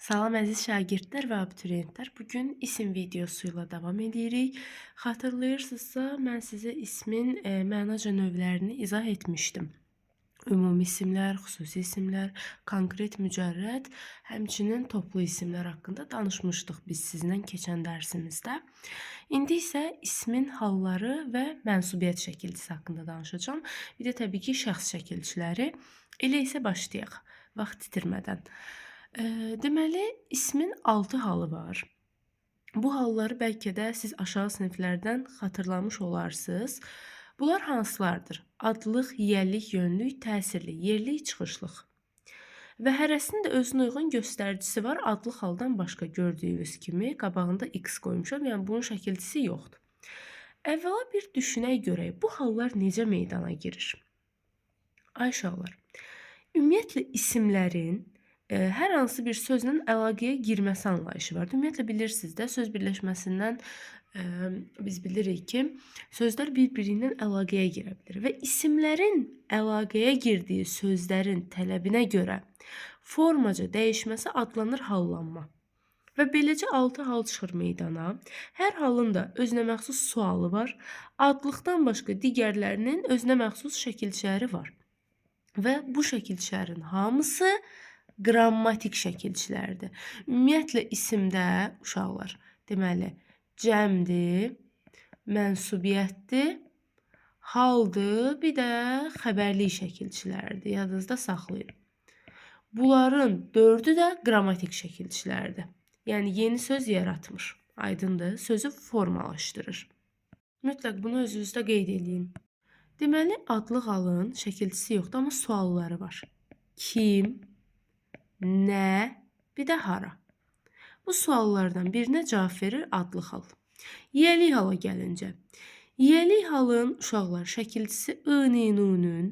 Salam əziz şagirdlər və abituriyentlər. Bugün isim videosuyla davam edirik. Xatırlayırsınızsa, mən sizə ismin mənaca növlərini izah etmişdim. Ümumi isimlər, xüsusi isimlər, konkret mücərrəd, həmçinin toplu isimlər haqqında danışmışdıq biz sizinlə keçən dərsimizdə. İndi isə ismin halları və mənsubiyyət şəkilçisi haqqında danışacağım. Bir də təbii ki, şəxs şəkilçiləri. Elə isə başlayaq, vaxt itirmədən. Deməli, ismin 6 halı var. Bu halları bəlkə də siz aşağı siniflərdən xatırlamış olarsınız. Bunlar hansılardır? Adlıq, yiyəlik, yönlük, təsirli, yerlik, çıxışlıq. Və hərəsinin də özünə uyğun göstəricisi var. Adlıq haldan başqa gördüyünüz kimi qabağında x qoymuşam. Yəni bunun şəkilçisi yoxdur. Əvvəla bir düşünək görək. Bu hallar necə meydana girir? Ay uşaqlar, ümumiyyətlə isimlərin hər hansı bir sözlə əlaqəyə girməsi anlayışı var. Ümumiyyətlə bilirsiniz də, söz birləşməsindən biz bilirik ki, sözlər bir-birindən əlaqəyə girə bilir və isimlərin əlaqəyə girdiyi sözlərin tələbinə görə formaca dəyişməsi adlanır hallanma. Və beləcə 6 hal çıxır meydana. Hər halın da özünə məxsus sualı var. Adlıqdan başqa digərlərinin özünə məxsus şəkilçiləri var. Və bu şəkilçilərin hamısı qrammatik şəkilçilərdir. Ümumiyyətlə isimdə uşaqlar, deməli, cəmdir, mənsubiyyətdir, haldır, bir də xəbərlik şəkilçilərdir. Yadınızda saxlayın. Bunların 4-ü də qrammatik şəkilçilərdir. Yəni yeni söz yaratmır. Aydındır, sözü formalaşdırır. Mütləq bunu özünüzdə qeyd edin. Deməli, adlıq halın şəkilçisi yoxdur, amma sualları var. Kim, nə, bir də hara. Bu suallardan birinə cavab verir adlıq hal. Yiyəlik hala gəlincə. Yiyəlik halın uşaqlar şəkilçisi ı-ni-nun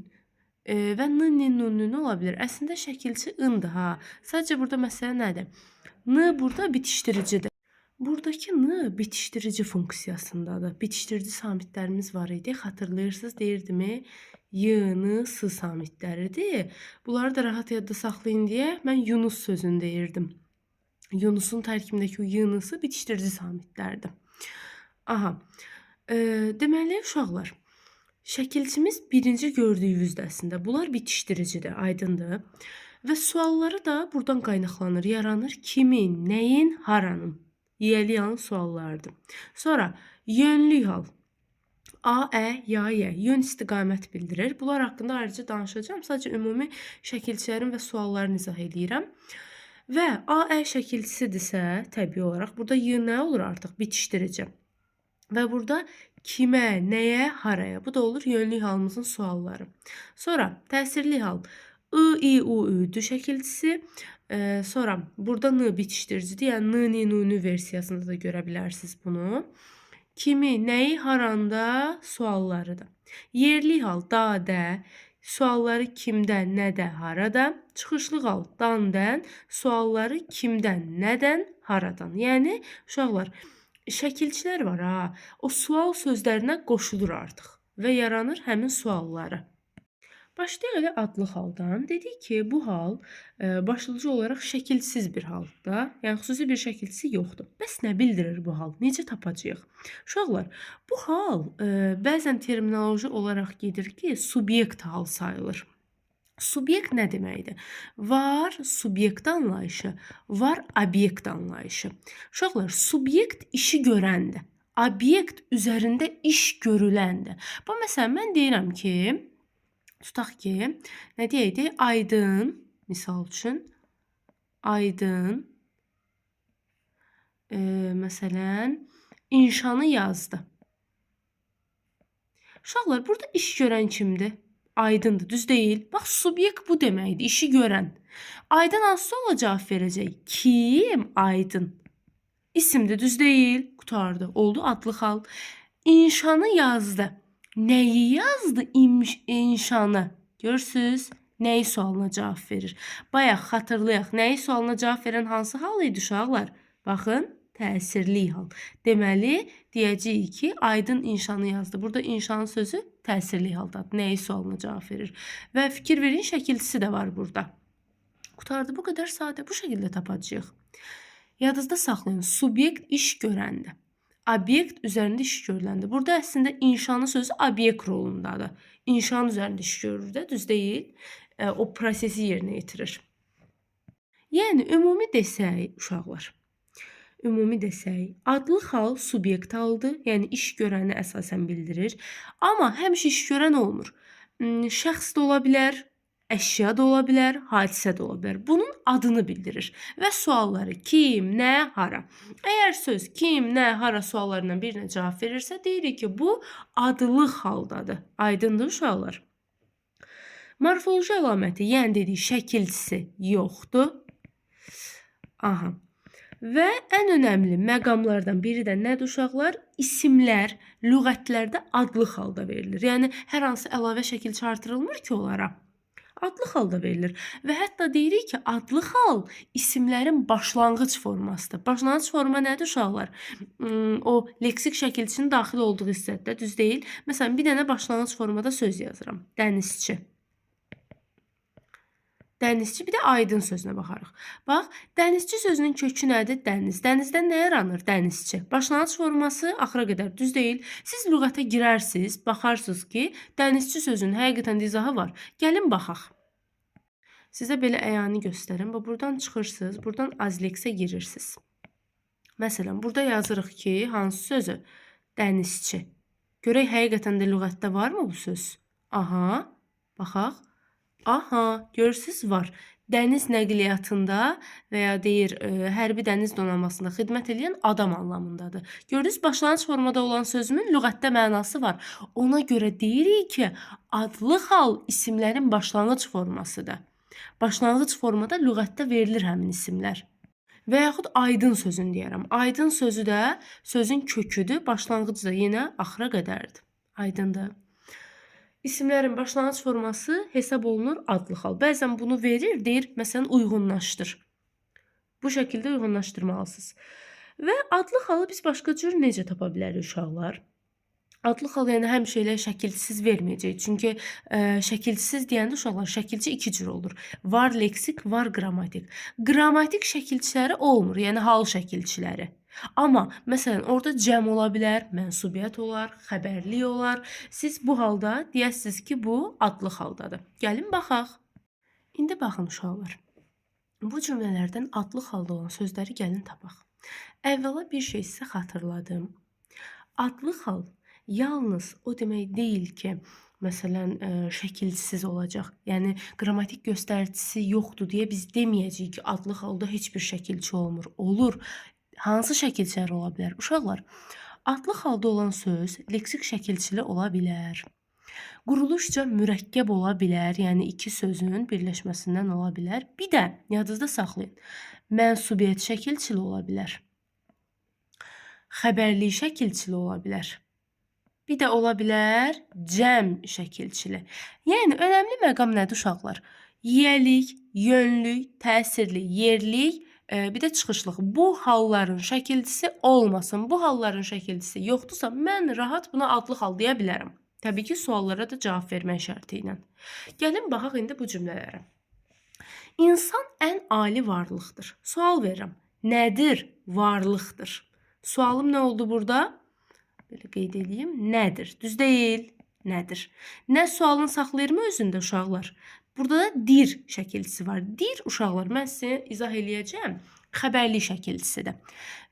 və n-ni-nun ola bilər. Əslində şəkilçi ındır ha. Sadəcə burada məsələ nədir? N burada bitişdiricidir. Buradakı n bitişdirici funksiyasındadır. Bitişdirici samitlərimiz var idi. Xatırlayırsınız, deyirdimi? Y, n, s samitləridir. Bunları da rahat yadda saxlayın deyə mən Yunus sözünü deyirdim. Yunusun tərkibindəki o y, n-sı bitişdirici samitlərdir. Aha. Deməli, uşaqlar, şəkilçimiz birinci gördüyünüzdə əslində. Bunlar bitişdiricidir, aydındır. Və sualları da buradan qaynaqlanır, yaranır. Kimin, nəyin, haranın? Yiyəlik halın suallarıdır. Sonra yönlük hal. A, ə, ya, yə. Yön istiqamət bildirir. Bunlar haqqında ayrıca danışacağım. Sadəcə ümumi şəkilçilərin və suallarını izah edirəm. Və A, ə şəkilçisidirsə, təbii olaraq burada y nə olur artıq? Bitişdirici. Və burada kimə, nəyə, haraya. Bu da olur yönlük halımızın sualları. Sonra təsirli hal. I, i, u, üdü şəkilçisi. Sonra burada n bitişdiricidir. Yəni n, ni, nu, nü versiyasında da görə bilərsiniz bunu. Kimi, nəyi, haranda suallarıdır. Yerli hal da, də. Sualları kimdən, nədə, harada. Çıxışlı hal dan, dən. Sualları kimdən, nədən, haradan. Yəni uşaqlar, şəkilçilər var ha. O sual sözlərinə qoşulur artıq və yaranır həmin sualları. Başlayaq elə adlıq haldan. Dedik ki, bu hal başlıca olaraq şəkilsiz bir haldır. Yəni xüsusi bir şəkilçisi yoxdur. Bəs nə bildirir bu hal? Necə tapacağıq? Uşaqlar, bu hal bəzən terminoloji olaraq gedir ki, subyekt hal sayılır. Subyekt nə deməkdir? Var subyekt anlayışı, var obyekt anlayışı. Uşaqlar, subyekt işi görəndir. Obyekt üzərində iş görüləndir. Bu məsələn, mən deyirəm ki, tutaq ki, nə deyəydi? Aydın, misal üçün, Aydın, məsələn, inşanı yazdı. Uşaqlar, burada iş görən kimdir? Aydındır, düz deyil. Bax, subyekt bu deməkdir, işi görən. Aydın hansı suala cavab verəcək? Kim? Aydın. İsimdir, düz deyil. Qutardı, oldu adlıq hal. İnşanı yazdı. Nəyi yazdı inşanı? Görürsünüz, nəyi sualına cavab verir. Bayaq xatırlayaq, nəyi sualına cavab verən hansı hal idi uşaqlar? Baxın, təsirli hal. Deməli, deyəcəyik ki, Aydın inşanı yazdı. Burada inşanın sözü təsirli haldadır. Nəyi sualına cavab verir. Və fikir verin, şəkilçisi də var burada. Qutardı, bu qədər sadə, bu şəkildə tapacağıq. Yadınızda saxlayın, subyekt iş görəndə, obyekt üzərində iş görüləndə. Burada əslində inşanın sözü obyekt rolundadır. İnşanın üzərində iş görür də, düz deyil? O prosesi yerinə yetirir. Yəni ümumi desək, uşaqlar, ümumi desək, adlı xal subyekt haldır, yəni iş görəni əsasən bildirir. Amma həmişə iş görən olmur. Şəxs də ola bilər, əşya da ola bilər, hadisə də ola bilər. Bunun adını bildirir və sualları kim, nə, hara. Əgər söz kim, nə, hara suallarından birinə cavab verirsə, deyirik ki, bu adlı xaldadır. Aydındır uşaqlar? Morfoloji əlaməti, yəni dedik, şəkilçisi yoxdur. Aha. Və ən önəmli məqamlardan biri də nədir uşaqlar? İsimlər lüğətlərdə adlı xalda verilir. Yəni hər hansı əlavə şəkilçi artırılmır ki onlara. Adlı xalda verilir. Və hətta deyirik ki, adlı xal isimlərin başlanğıc formasıdır. Başlanğıc forma nədir uşaqlar? O leksik şəkilçinin daxil olduğu hissədə, düz deyil? Məsələn, bir dənə başlanğıc formada söz yazıram. Dənizçi. Dənizçi, bir də aydın sözünə baxarıq. Bax, dənizçi sözünün kökü nədir? Dəniz. Dənizdən nə yaranır? Dənizçi. Başlanğıc forması axıra qədər, düz deyil. Siz lüğətə girərsiniz, baxarsınız ki, dənizçi sözünün həqiqətən də izahı var. Gəlin baxaq. Sizə belə əyani göstərim. Buradan çıxırsınız, buradan azleksə girirsiniz. Məsələn, burada yazırıq ki, hansı sözü? Dənizçi. Görək, həqiqətən də lüğətdə varmı bu söz? Aha, baxaq. Aha, görürsünüz var. Dəniz nəqliyyatında və ya deyir, hərbi dəniz donanmasında xidmət edən adam anlamındadır. Gördünüz, başlanğıc formada olan sözümün lüğətdə mənası var. Ona görə deyirik ki, adlı xal isimlərin başlanğıc formasıdır. Başlanğıc formada lüğətdə verilir həmin isimlər. Və yaxud aydın sözün deyərəm. Aydın sözü də sözün köküdür, başlanğıcı da yenə axıra qədərdir. Aydındır. İsimlərin başlanğıc forması hesab olunur adlı xal. Bəzən bunu verir, deyir, məsələn, uyğunlaşdır. Bu şəkildə uyğunlaşdırmalısınız. Və adlı xalı biz başqa cür necə tapa bilərik uşaqlar? Adlı xal yəni həmişə elə şəkilsiz verməyəcək. Çünki şəkilsiz deyəndə uşaqlar şəkilçi iki cür olur. Var leksik, var qrammatik. Qrammatik şəkilçiləri olmur, yəni hal şəkilçiləri. Amma məsələn orada cəm ola bilər, mənsubiyyət olar, xəbərlik olar. Siz bu halda deyəsiniz ki, bu adlı xaldadır. Gəlin baxaq. İndi baxın uşaqlar. Bu cümlələrdən adlı xalda olan sözləri gəlin tapaq. Əvvəla bir şey sizə xatırladım. Adlı xal yalnız o demək deyil ki, məsələn, şəkilsiz olacaq. Yəni qrammatik göstəricisi yoxdur deyə biz deməyəcəyik ki, adlı xalda heç bir şəkilçi olmur. Olur. Hansı şəkilçilər ola bilər? Uşaqlar, adlı xalda olan söz leksik şəkilçili ola bilər. Quruluşca mürəkkəb ola bilər, yəni iki sözün birləşməsindən ola bilər. Bir də yadınızda saxlayın, mənsubiyyət şəkilçili ola bilər. Xəbərlik şəkilçili ola bilər. Bir də ola bilər cəm şəkilçili. Yəni önəmli məqam nədir uşaqlar? Yiyəlik, yönlük, təsirli, yerlik, bir də çıxışlıq. Bu halların şəkilçisi olmasın. Bu halların şəkilçisi yoxdursa, mən rahat buna adlı hal deyə bilərəm. Təbii ki, suallara da cavab vermək şərti ilə. Gəlin baxaq indi bu cümlələrə. İnsan ən ali varlıqdır. Sual verirəm. Nədir? Varlıqdır. Sualım nə oldu burada? Belə qeyd edeyim. Nədir? Düz deyil. Nədir? Nə sualını saxlayırmı özündə uşaqlar? Burada da dir şəkilçisi var. Dir uşaqlar, mən sizə izah eləyəcəm. Xəbərlik şəkilçisidir.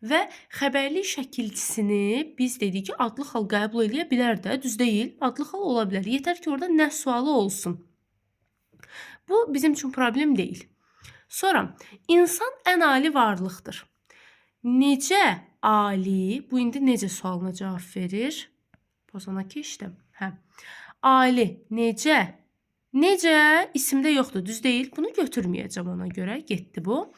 Və xəbərlik şəkilçisini biz dedik ki, adlı xal qəbul eləyə bilər də, düz deyil. Adlı xal ola bilər. Yetər ki, orada nə sualı olsun. Bu bizim üçün problem deyil. Sonra, insan ən ali varlıqdır. Necə ali? Bu indi necə sualına cavab verir? Pozana keçdim. Ali, necə? Necə? İsimdə yoxdur, düz deyil. Bunu götürməyəcəm ona görə. Getdi bu.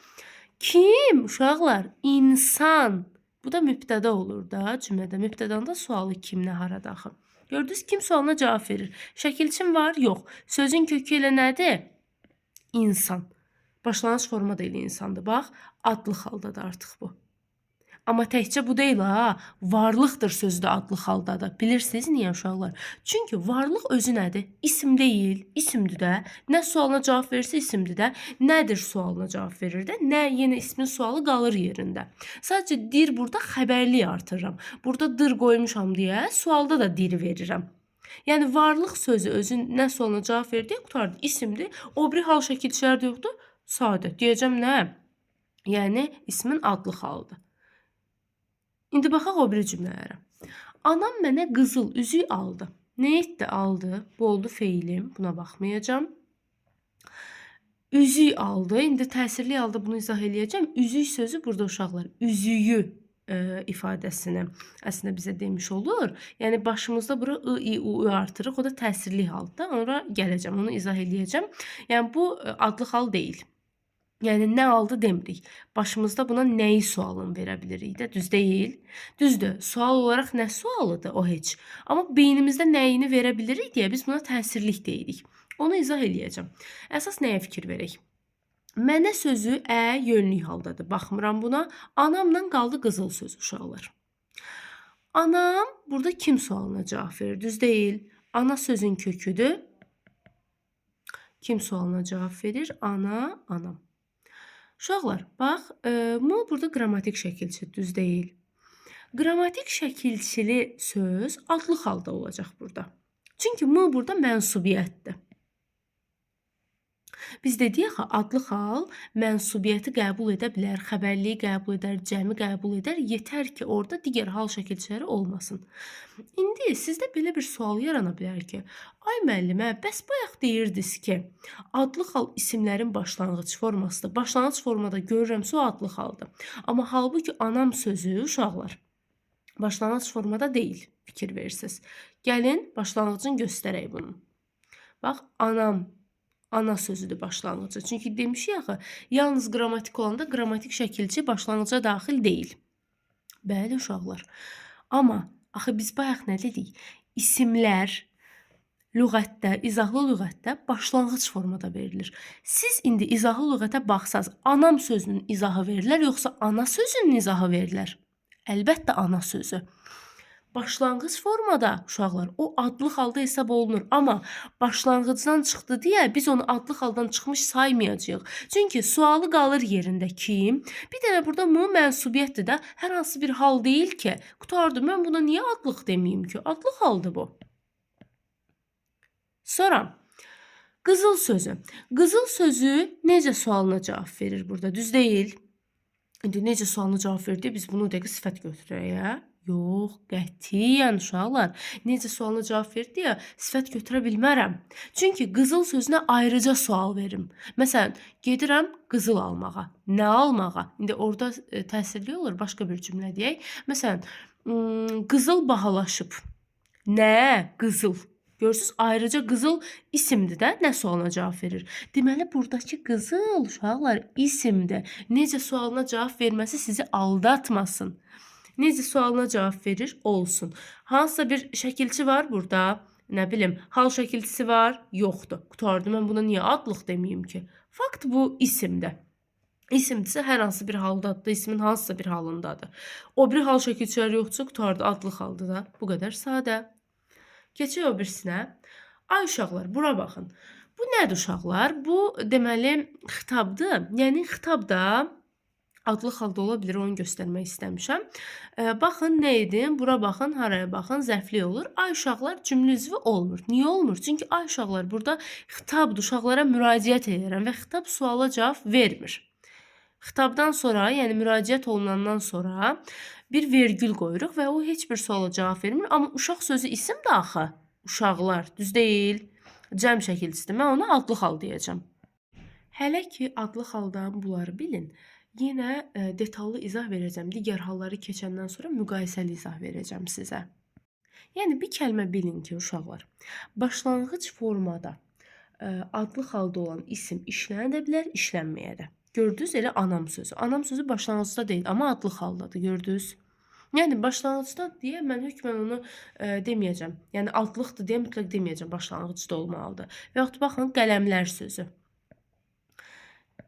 Kim? Uşaqlar, insan. Bu da mübtəda olur da cümlədə. Mübtədanda sualı kimlə harada axı? Gördünüz, kim sualına cavab verir? Şəkilçim var? Yox. Sözün kökü ilə nədir? İnsan. Başlanğıc formada ilə insandır. Bax, adlı xaldadır artıq bu. Amma təkcə bu deyil ha. Varlıqdır sözü də adlıq haldadır. Bilirsiniz niyə uşaqlar? Çünki varlıq özü nədir? İsim deyil, isimdir də. Nə sualına cavab verirsə isimdir də. Nədir sualına cavab verir də. Nə yenə ismin sualı qalır yerində. Sadəcə dir burada xəbərlik artırıram. Burada dır qoymuşam deyə sualda da diri verirəm. Yəni varlıq sözü özün nə sualına cavab verdi, qutardı. İsimdir. O biri hal şəkilçilərdə yoxdur. Sadə. Deyəcəm nə? Yəni ismin adlı halıdır. İndi baxaq o biri cümlələrə. Anam mənə qızıl üzük aldı. Nə etdi? Aldı. Bu oldu feilim. Buna baxmayacağam. Üzük aldı. İndi təsirli halda bunu izah eləyəcəm. Üzük sözü burada uşaqlar üzüyü ifadəsini əslində bizə demiş olur. Yəni başımızda bura I, U artırıq. O da təsirli halda. Ona gələcəm. Onu izah eləyəcəm. Yəni bu adlı hal deyil. Yəni nə aldı demirik. Başımızda buna nəyi sualını verə bilirik də, düz deyil. Düzdür, sual olaraq nə sualıdır o heç. Amma beynimizdə nəyini verə bilirik deyə biz buna təsirlik deyirik. Onu izah eləyəcəm. Əsas nəyə fikir verək? Mənə sözü yönlük haldadır. Baxmıram buna. Anamla qaldı qızıl sözü uşaqlar. Anam burada kim sualına cavab verir? Düz deyil. Ana sözün köküdür. Kim sualına cavab verir? Ana, anam. Uşaqlar, bax, bu burada qrammatik şəkilçi, düz deyil. Qrammatik şəkilçili söz adlı halda olacaq burada. Çünki bu burada mənsubiyyətdir. Biz dedik axı, adlı hal mənsubiyyəti qəbul edə bilər, xəbərliyi qəbul edər, cəmi qəbul edər, yetər ki, orada digər hal şəkilçiləri olmasın. İndi sizdə belə bir sual yarana bilər ki, ay müəllimə, bəs bayaq deyirdiniz ki, adlı hal isimlərin başlanğıc formasıdır. Başlanğıc formada görürəmsə o adlı haldır. Amma halbuki anam sözü uşaqlar başlanğıc formada deyil, fikir verirsiniz. Gəlin başlanğıcını göstərək bunu. Bax, anam. Ana sözüdür başlanğıcı. Çünki demişik axı, yalnız qrammatik olanda qrammatik şəkilçi başlanğıca daxil deyil. Bəli uşaqlar. Amma axı biz bayaq nə dedik? İsimlər lüğətdə, izahlı lüğətdə başlanğıc formada verilir. Siz indi izahlı lüğətə baxsaz, anam sözünün izahı verilər, yoxsa ana sözünün izahı verilər? Əlbəttə ana sözü. Başlanğıc formada uşaqlar o adlı halda hesab olunur. Amma başlanğıcdan çıxdı deyə biz onu adlı haldan çıxmış saymayacağıq. Çünki sualı qalır yerində kim? Bir dənə burada mənsubiyyətdir də, hər hansı bir hal deyil ki. Qutardı, mən buna niyə adlıq deməyim ki? Adlı haldır bu. Sonra qızıl sözü. Qızıl sözü necə sualına cavab verir burada? Düz deyil. İndi necə sualına cavab verir deyə biz bunu dəqiq sifət götürək, hə? Yox, qətiyyən uşaqlar. Necə sualına cavab verir deyə sifət götürə bilmərəm. Çünki qızıl sözünə ayrıca sual verim. Məsələn, gedirəm qızıl almağa. Nə almağa? İndi orada təsirli olur, başqa bir cümlə deyək. Məsələn, qızıl bahalaşıb. Nə? Qızıl. Görürsünüz, ayrıca qızıl isimdir də, nə sualına cavab verir. Deməli, buradakı qızıl uşaqlar isimdir. Necə sualına cavab verməsi sizi aldatmasın. Necə sualına cavab verir? Olsun. Hansısa bir şəkilçi var burada? Nə bilim, hal şəkilçisi var? Yoxdur. Qutardı, mən buna niyə adlıq deməyim ki? Fakt bu isimdir. İsimdirsə hər hansı bir haldadır, ismin hansısa bir halındadır. O bir hal şəkilçiləri yoxdursa, qutardı, adlıq haldır da. Bu qədər sadə. Keçək o birisinə. Ay uşaqlar, bura baxın. Bu nədir uşaqlar? Bu deməli xitabdır. Yəni xitabda adlı halda ola bilər, onu göstərmək istəmişəm. Baxın nə edim? Bura baxın, haraya baxın, zərfli olur. Ay uşaqlar cümlə üzvü olmur. Niyə olmur? Çünki ay uşaqlar burada xitabdır, uşaqlara müraciət edirəm və xitab suala cavab vermir. Xitabdan sonra, yəni müraciət olunandan sonra bir vergül qoyuruq və o heç bir suala cavab vermir. Amma uşaq sözü isim də axı. Uşaqlar, düz deyil. Cəm şəkilçisidir. Mən ona adlı hal deyəcəm. Hələ ki adlı haldan bunları bilin. Yenə detallı izah verəcəm. Digər halları keçəndən sonra müqayisəli izah verəcəm sizə. Yəni bir kəlmə bilin ki uşaqlar, başlanğıc formada adlı halda olan isim işlənə də bilər, işlənməyə də. Gördünüz, elə anam sözü. Anam sözü başlanğıcda deyil, amma adlı haldadır, gördünüz. Yəni başlanğıcda deyə mən hökmən onu deməyəcəm. Yəni adlıqdır deyə mütləq deməyəcəm, başlanğıcda olmalıdır. Və yaxud baxın, qələmlər sözü.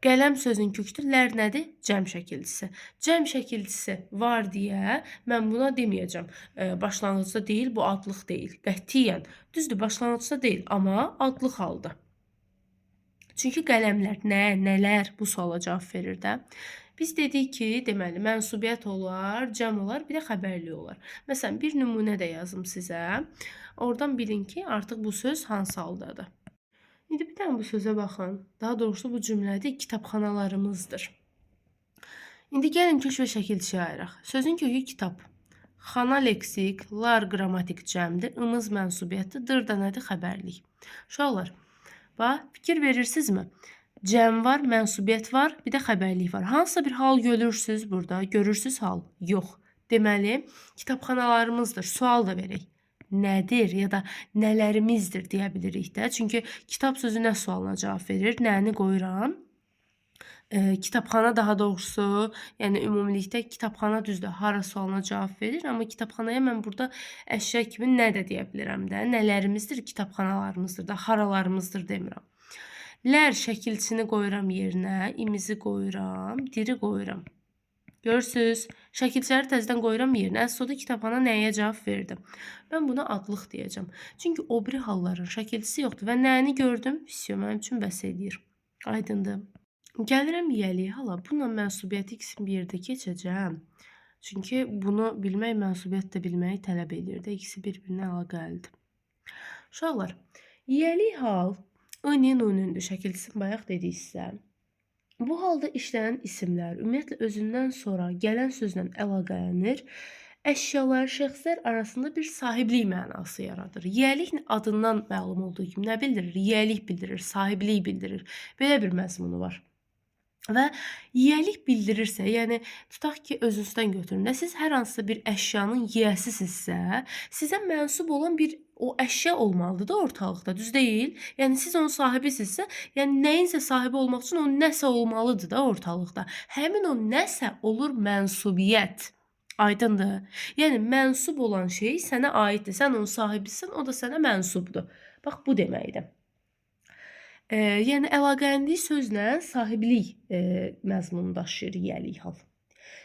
Qələm sözün köküdür. Lər nədir? Cəm şəkilcisi. Cəm şəkilcisi var deyə mən buna deməyəcəm. Başlanğıcda deyil, bu adlıq deyil. Qətiyyən. Düzdür, başlanğıcda deyil, amma adlıq haldır. Çünki qələmlər nələr bu suala cavab verir də. Biz dedik ki, deməli, mənsubiyyət olar, cəm olar, bir də xəbərli olar. Məsələn, bir nümunə də yazım sizə. Oradan bilin ki, artıq bu söz hansı haldadır. İndi bir dənə bu sözə baxın. Daha doğrusu bu cümlədə kitabxanalarımızdır. İndi gəlin kök və şəkilçiyə ayıraq. Sözün kökü kitab. Xana leksik, lar qrammatik cəmdir, ımız mənsubiyyətdir, dır da nədir? Xəbərlik. Uşaqlar, bax, fikir verirsinizmi? Cəm var, mənsubiyyət var, bir də xəbərlik var. Hansısa bir hal görürsünüz burada? Görürsünüz hal? Yox. Deməli, kitabxanalarımızdır. Sual da verək. Nədir ya da nələrimizdir deyə bilirik də. Çünki kitab sözü nə sualına cavab verir? Nəni qoyuram? Kitabxana daha doğrusu, yəni ümumilikdə kitabxana düzdür, hara sualına cavab verir, amma kitabxanaya mən burada əşya kimi nə də deyə bilirəm də. Nələrimizdir? Kitabxanalarımızdır da, haralarımızdır demirəm. Lər şəkilçini qoyuram yerinə, imizi qoyuram, diri qoyuram. Görürsünüz, şəkilçiləri təzədən qoyuram yerinə. Əslində kitabxana nəyə cavab verdim? Mən buna adlıq deyəcəm. Çünki o biri halların şəkilçisi yoxdur və nəni gördüm? Visiyo mənim üçün bəs edir. Aydındır. Gəlirəm yiyəliyə hala. Bununla mənsubiyyəti ikisini bir yerdə keçəcəm. Çünki bunu bilmək mənsubiyyət də bilməyi tələb edir də. İkisi bir-birinə əlaqəlidir. Uşaqlar, yiyəlik hal ın-nündür şəkilçisini bayaq dedik sizə. Bu halda işlənən isimlər ümumiyyətlə özündən sonra gələn sözlə əlaqələnir. Əşyalar, şəxslər arasında bir sahiblik mənası yaradır. Yiyəlik adından məlum olduğu kimi nə bildirir? Yiyəlik bildirir, sahiblik bildirir. Belə bir məzmunu var. Və yiyəlik bildirirsə, yəni tutaq ki, özünüzdən götürün. Siz hər hansısa bir əşyanın yiyəsisinizsə, sizə mənsub olan bir o əşya olmalıdır da ortalıqda, düz deyil? Yəni siz onun sahibisinizsə, yəni nəyinsə sahibi olmaq üçün o nəsə olmalıdır da ortalıqda. Həmin o nəsə olur mənsubiyyət. Aydındır? Yəni mənsub olan şey sənə aiddir. Sən onun sahibisin, o da sənə mənsubdur. Bax bu deməkdir. Yəni əlaqələndiyi sözlə sahiblik məzmunu daşıyır yiyəlik hal.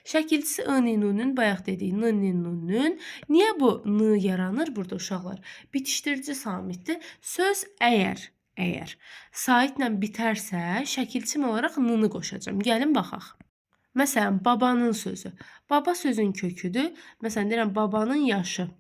Şəkilçisi ın-nünün, bayaq dedik n-nünün. Niyə bu n yaranır burada uşaqlar? Bitişdirici samitdir. Söz əgər saitlə bitərsə, şəkilçim olaraq n-nı qoşacağam. Gəlin baxaq. Məsələn, babanın sözü. Baba sözün köküdür. Məsələn, deyirəm, babanın yaşı.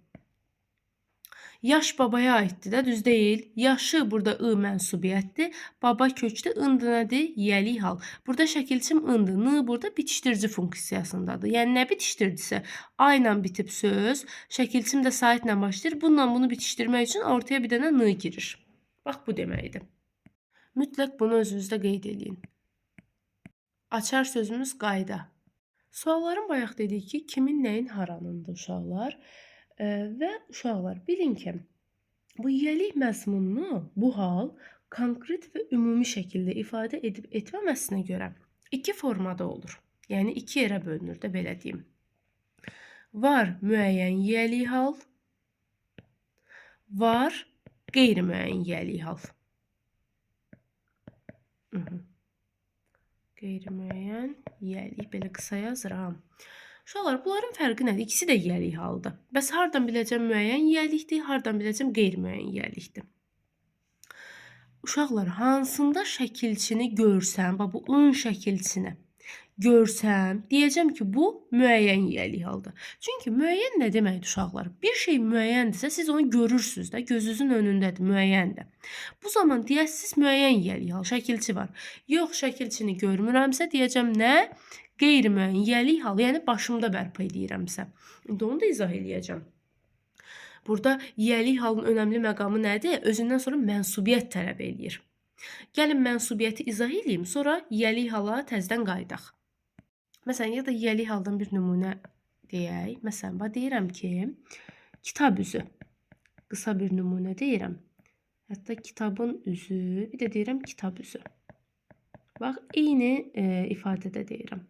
Yaş babaya aiddir də, düz deyil. Yaşı burada ı mənsubiyyətdir. Baba kökdə ındır nədir? Yiyəlik hal. Burada şəkilçim ındır. N burada bitişdirici funksiyasındadır. Yəni nə bitişdiricisi? A ilə bitib söz. Şəkilçim də saitlə başlayır. Bununla bunu bitişdirmək üçün ortaya bir dənə n girir. Bax bu deməkdir. Mütləq bunu özünüzdə qeyd edin. Açar sözümüz qayda. Sualların bayaq dedik ki, kimin nəyin haranındır uşaqlar? Və uşaqlar, bilin ki, bu yiyəlik məzmununu bu hal konkret və ümumi şəkildə ifadə edib etməməsinə görə iki formada olur. Yəni iki yerə bölünür də, belə deyim. Var müəyyən yiyəlik hal, var qeyri-müəyyən yiyəlik hal. Qeyri-müəyyən yiyəlik, belə qısa yazıram. Uşaqlar, bunların fərqi nədir? İkisi də yiyəlik haldır. Bəs hardan biləcəm müəyyən yiyəlikdir, hardan biləcəm qeyri-müəyyən yiyəlikdir? Uşaqlar, hansında şəkilçini görsəm, bu ın şəkilçini görsəm, deyəcəm ki, bu müəyyən yiyəlik haldır. Çünki müəyyən nə deməkdir uşaqlar? Bir şey müəyyəndirsə, siz onu görürsünüz də, gözünüzün önündədir, müəyyəndir. Bu zaman deyəsiniz müəyyən yiyəlik hal, şəkilçi var. Yox, şəkilçini görmürəmsə, deyəcəm nə? Qeyri-müəyyən yiyəlik hal, yəni başımda bərpa edirəmsə. İndi onu da izah eləyəcəm. Burada yiyəlik halın önəmli məqamı nədir? Özündən sonra mənsubiyyət tələb eləyir. Gəlin mənsubiyyəti izah eləyim, sonra yiyəlik hala təzədən qayıdaq. Məsələn, ya da yiyəlik haldan bir nümunə deyək. Məsələn, deyirəm ki, kitab üzü. Qısa bir nümunə deyirəm. Hətta kitabın üzü, bir də deyirəm kitab üzü. Bax, eyni ifadədə deyirəm.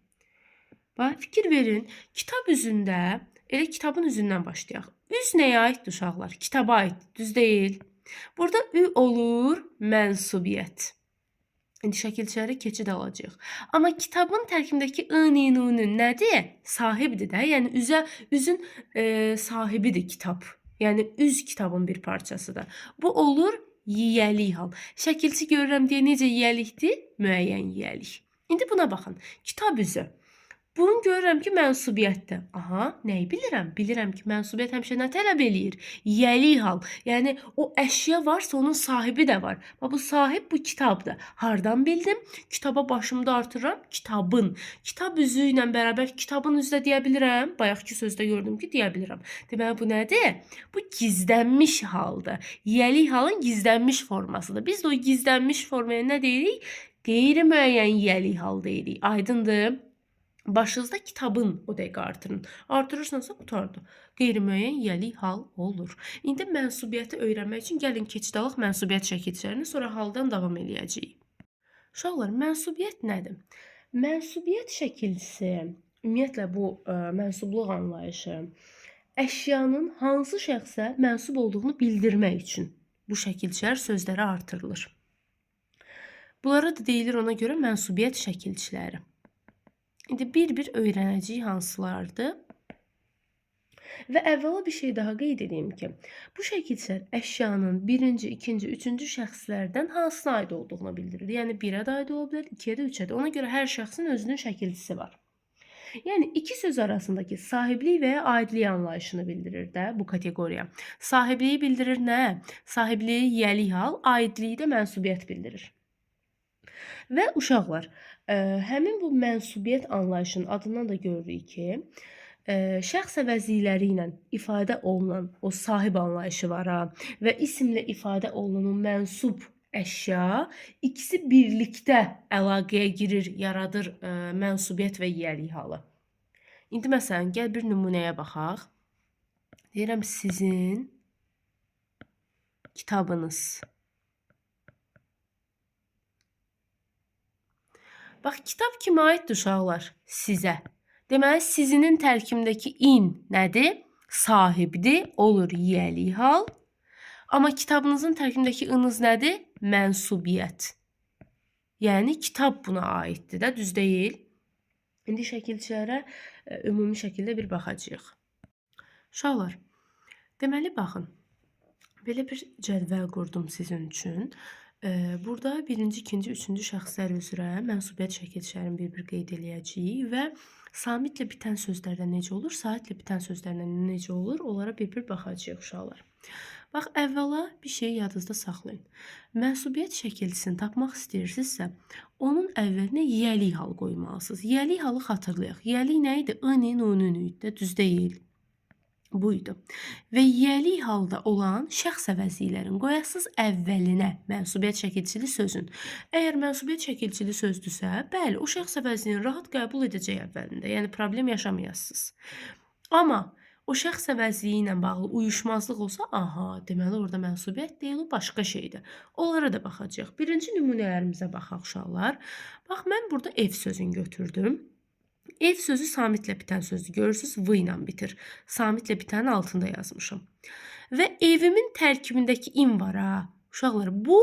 Bax, fikir verin, kitab üzündə, elə kitabın üzündən başlayaq. Üz nəyə aiddir uşaqlar? Kitaba aiddir, düz deyil. Burada ü olur mənsubiyyət. İndi şəkilçilərə keçid alacağıq. Amma kitabın tərkibindəki ı-ni-nu-nun nədir? Sahibdir də. Yəni üzün sahibidir kitab. Yəni üz kitabın bir parçasıdır. Bu olur yiyəlik hal. Şəkilçi görürəm deyə necə yiyəlikdir? Müəyyən yiyəlik. İndi buna baxın. Kitab üzü. Bunu görürəm ki, mənsubiyyətdir. Aha, nəyi bilirəm? Bilirəm ki, mənsubiyyət həmişə nə tələb eləyir? Yiyəlik hal. Yəni o əşya varsa onun sahibi də var. Bax bu sahib bu kitabdır. Hardan bildim? Kitaba başımda artırıram. Kitabın. Kitab üzü ilə bərabər kitabın üzü də deyə bilirəm. Bayaqki sözdə gördüm ki, deyə bilirəm. Deməli bu nədir? Bu gizlənmiş haldır. Yiyəlik halın gizlənmiş formasıdır. Biz də o gizlənmiş formaya nə deyirik? Qeyri-müəyyən yiyəlik hal deyirik. Aydındır? Başınızda kitabın o dəqiqə artırın. Artırırsansa qutardı. Qeyri-müəyyən yiyəlik hal olur. İndi mənsubiyyəti öyrənmək üçün gəlin keçid alaq mənsubiyyət şəkilçilərini, sonra haldan davam eləyəcəyik. Uşaqlar, mənsubiyyət nədir? Mənsubiyyət şəkilçisi, ümumiyyətlə bu mənsubluq anlayışı əşyanın hansı şəxsə mənsub olduğunu bildirmək üçün bu şəkilçilər sözlərə artırılır. Bunlara da deyilir ona görə mənsubiyyət şəkilçiləri. İndi bir-bir öyrənəcəyik hansılardır. Və əvvəla bir şey daha qeyd edeyim ki, bu şəkilçilər əşyanın birinci, ikinci, üçüncü şəxslərdən hansına aid olduğunu bildirir. Yəni 1-ə də aid ola bilər, 2-yə də, 3-ə də. Ona görə hər şəxsin özünün şəkilçisi var. Yəni iki söz arasındakı sahiblik və ya aidlik anlayışını bildirir də bu kateqoriya. Sahibliyi bildirir nə? Sahibliyi yiyəlik hal, aidliyi də mənsubiyyət bildirir. Və uşaqlar, həmin bu mənsubiyyət anlayışının adından da görürük ki, şəxs əvəzlikləri ilə ifadə olunan o sahib anlayışı var ha və isimlə ifadə olunan o mənsub əşya ikisi birlikdə əlaqəyə girir, yaradır mənsubiyyət və yiyəlik halı. İndi məsələn, gəl bir nümunəyə baxaq. Deyirəm sizin kitabınız. Bax, kitab kimə aiddir uşaqlar? Sizə. Deməli, sizinin tərkibindəki in nədir? Sahibdir, olur yiyəlik hal. Amma kitabınızın tərkibindəki ınız nədir? Mənsubiyyət. Yəni, kitab buna aiddir də, düz deyil. İndi şəkilçilərə ümumi şəkildə bir baxacağıq. Uşaqlar, deməli, baxın. Belə bir cədvəl qurdum sizin üçün. Burada birinci, ikinci, üçüncü şəxslər üzrə mənsubiyyət şəkilçilərini bir-bir qeyd eləyəcəyik və samitlə bitən sözlərdə necə olur, saitlə bitən sözlərdə necə olur, onlara bir-bir baxacağıq uşaqlar. Bax, əvvəla bir şeyi yadınızda saxlayın. Mənsubiyyət şəkilçisini tapmaq istəyirsinizsə, onun əvvəlinə yiyəlik hal qoymalısınız. Yiyəlik halı xatırlayaq. Yiyəlik nə idi? I-nin, u-nun idi, düz deyil. Buydu. Və yiyəlik halda olan şəxs əvəzliklərin qoyasınız əvvəlinə mənsubiyyət şəkilçili sözün. Əgər mənsubiyyət şəkilçili sözdürsə, bəli, o şəxs əvəzliyini rahat qəbul edəcək əvvəlində. Yəni problem yaşamayasınız. Amma o şəxs əvəzliyi ilə bağlı uyuşmazlıq olsa, aha, deməli orada mənsubiyyət deyil, o başqa şeydir. Onlara da baxacağıq. Birinci nümunələrimizə baxaq uşaqlar. Bax, mən burada ev sözünü götürdüm. Ev sözü samitlə bitən sözdür. Görürsünüz, v ilə bitir. Samitlə bitənin altında yazmışım. Və evimin tərkibindəki in var ha. Uşaqlar, bu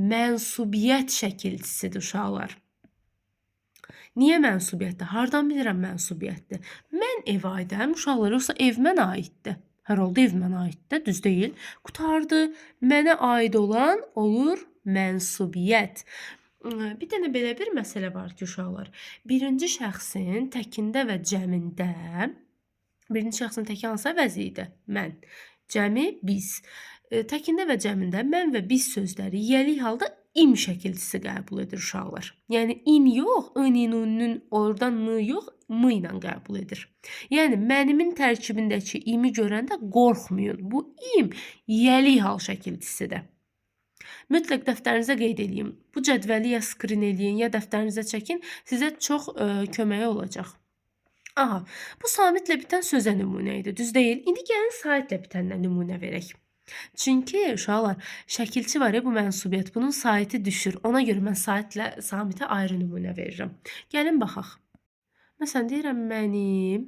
mənsubiyyət şəkilçisidir uşaqlar. Niyə mənsubiyyətdir? Hardan bilirəm mənsubiyyətdir? Mən ev aidəm, uşaqlar, yoxsa ev mənə aiddir? Hər halda ev mənə aiddir, düz deyil. Qutardı. Mənə aid olan olur mənsubiyyət. Bir dənə belə bir məsələ var ki, uşaqlar. Birinci şəxsin təkində və cəmində, birinci şəxsin təki hansı əvəzi idi? Mən. Cəmi biz. Təkində və cəmində mən və biz sözləri yiyəlik halda im şəkilçisi qəbul edir uşaqlar. Yəni in yox, ın-in-unun oradan n yox, m ilə qəbul edir. Yəni mənimin tərkibindəki imi görəndə qorxmayın. Bu im yiyəlik hal şəkilçisidir. Mütləq dəftərinizə qeyd edin. Bu cədvəli ya skrin eləyin, ya dəftərinizə çəkin. Sizə çox köməyi olacaq. Aha, bu samitlə bitən sözə nümunə idi. Düz deyil. İndi gəlin saitlə bitəndən nümunə verək. Çünki uşaqlar, şəkilçi var ya, bu mənsubiyyət. Bunun saiti düşür. Ona görə mən saitlə samitə ayrı nümunə verirəm. Gəlin baxaq. Məsələn, deyirəm mənim,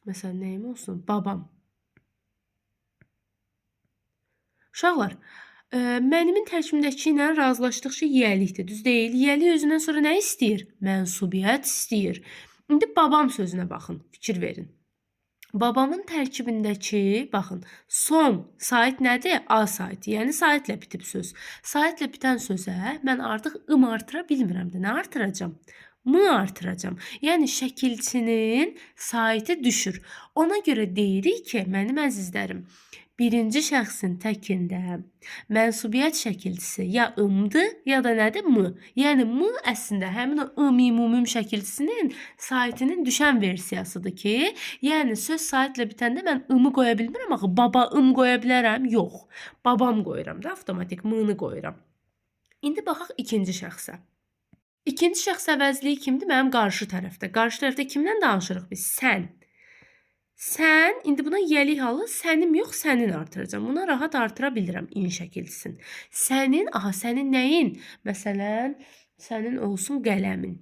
məsələn, nəyim olsun? Babam. Uşaqlar, Mənimin tərkibindəki ilə razılaşdıqca yiyəlikdir, düz deyil? Yiyəlik özündən sonra nə istəyir? Mənsubiyyət istəyir. İndi babam sözünə baxın, fikir verin. Babamın tərkibindəki, baxın, son sait nədir? A saiti, yəni saitlə bitib söz. Saitlə bitən sözə mən artıq ım artıra bilmirəm də. Nə artıracam? M artıracam. Yəni şəkilçinin saiti düşür. Ona görə deyirik ki, mənim əzizlərim, birinci şəxsin təkində mənsubiyyət şəkilçisi ya ımdır, ya da nədir? M. Yəni M əslində həmin o ım-mum şəkilçisinin saitinin düşən versiyasıdır ki, yəni söz saitlə bitəndə mən ımı qoya bilmirəm axı, baba ım qoya bilərəm? Yox. Babam qoyuram da, avtomatik m-ni qoyuram. İndi baxaq ikinci şəxsə. İkinci şəxs əvəzliyi kimdir? Mənim qarşı tərəfdə. Qarşı tərəfdə kimdən danışırıq biz? Sən. Sən, indi buna yiyəlik halı sənim yox, sənin artıracam. Buna rahat artıra bilirəm in şəkilçisin. Sənin, aha, sənin nəyin? Məsələn, sənin olsun qələmin.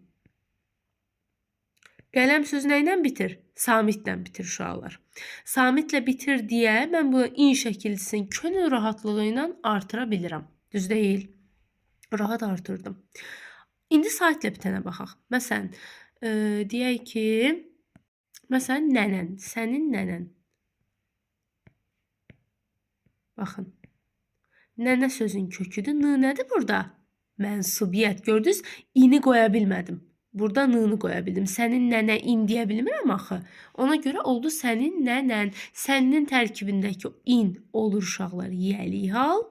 Qələm sözü nə ilə bitir? Samitlə bitir uşaqlar. Samitlə bitir deyə mən bunu in şəkilçisinin könül rahatlığı ilə artıra bilirəm. Düz deyil? Rahat artırdım. İndi saitlə bitənə baxaq. Məsələn, deyək ki, məsələn, nənən, sənin nənən. Baxın. Nənə sözün köküdür. N nədir burada? Mənsubiyyət. Gördünüz? İni qoya bilmədim. Burada n-ni qoya bildim. Sənin nənə in deyə bilmirəm axı. Ona görə oldu sənin nənən. Sənin tərkibindəki in olur uşaqlar yiyəlik hal.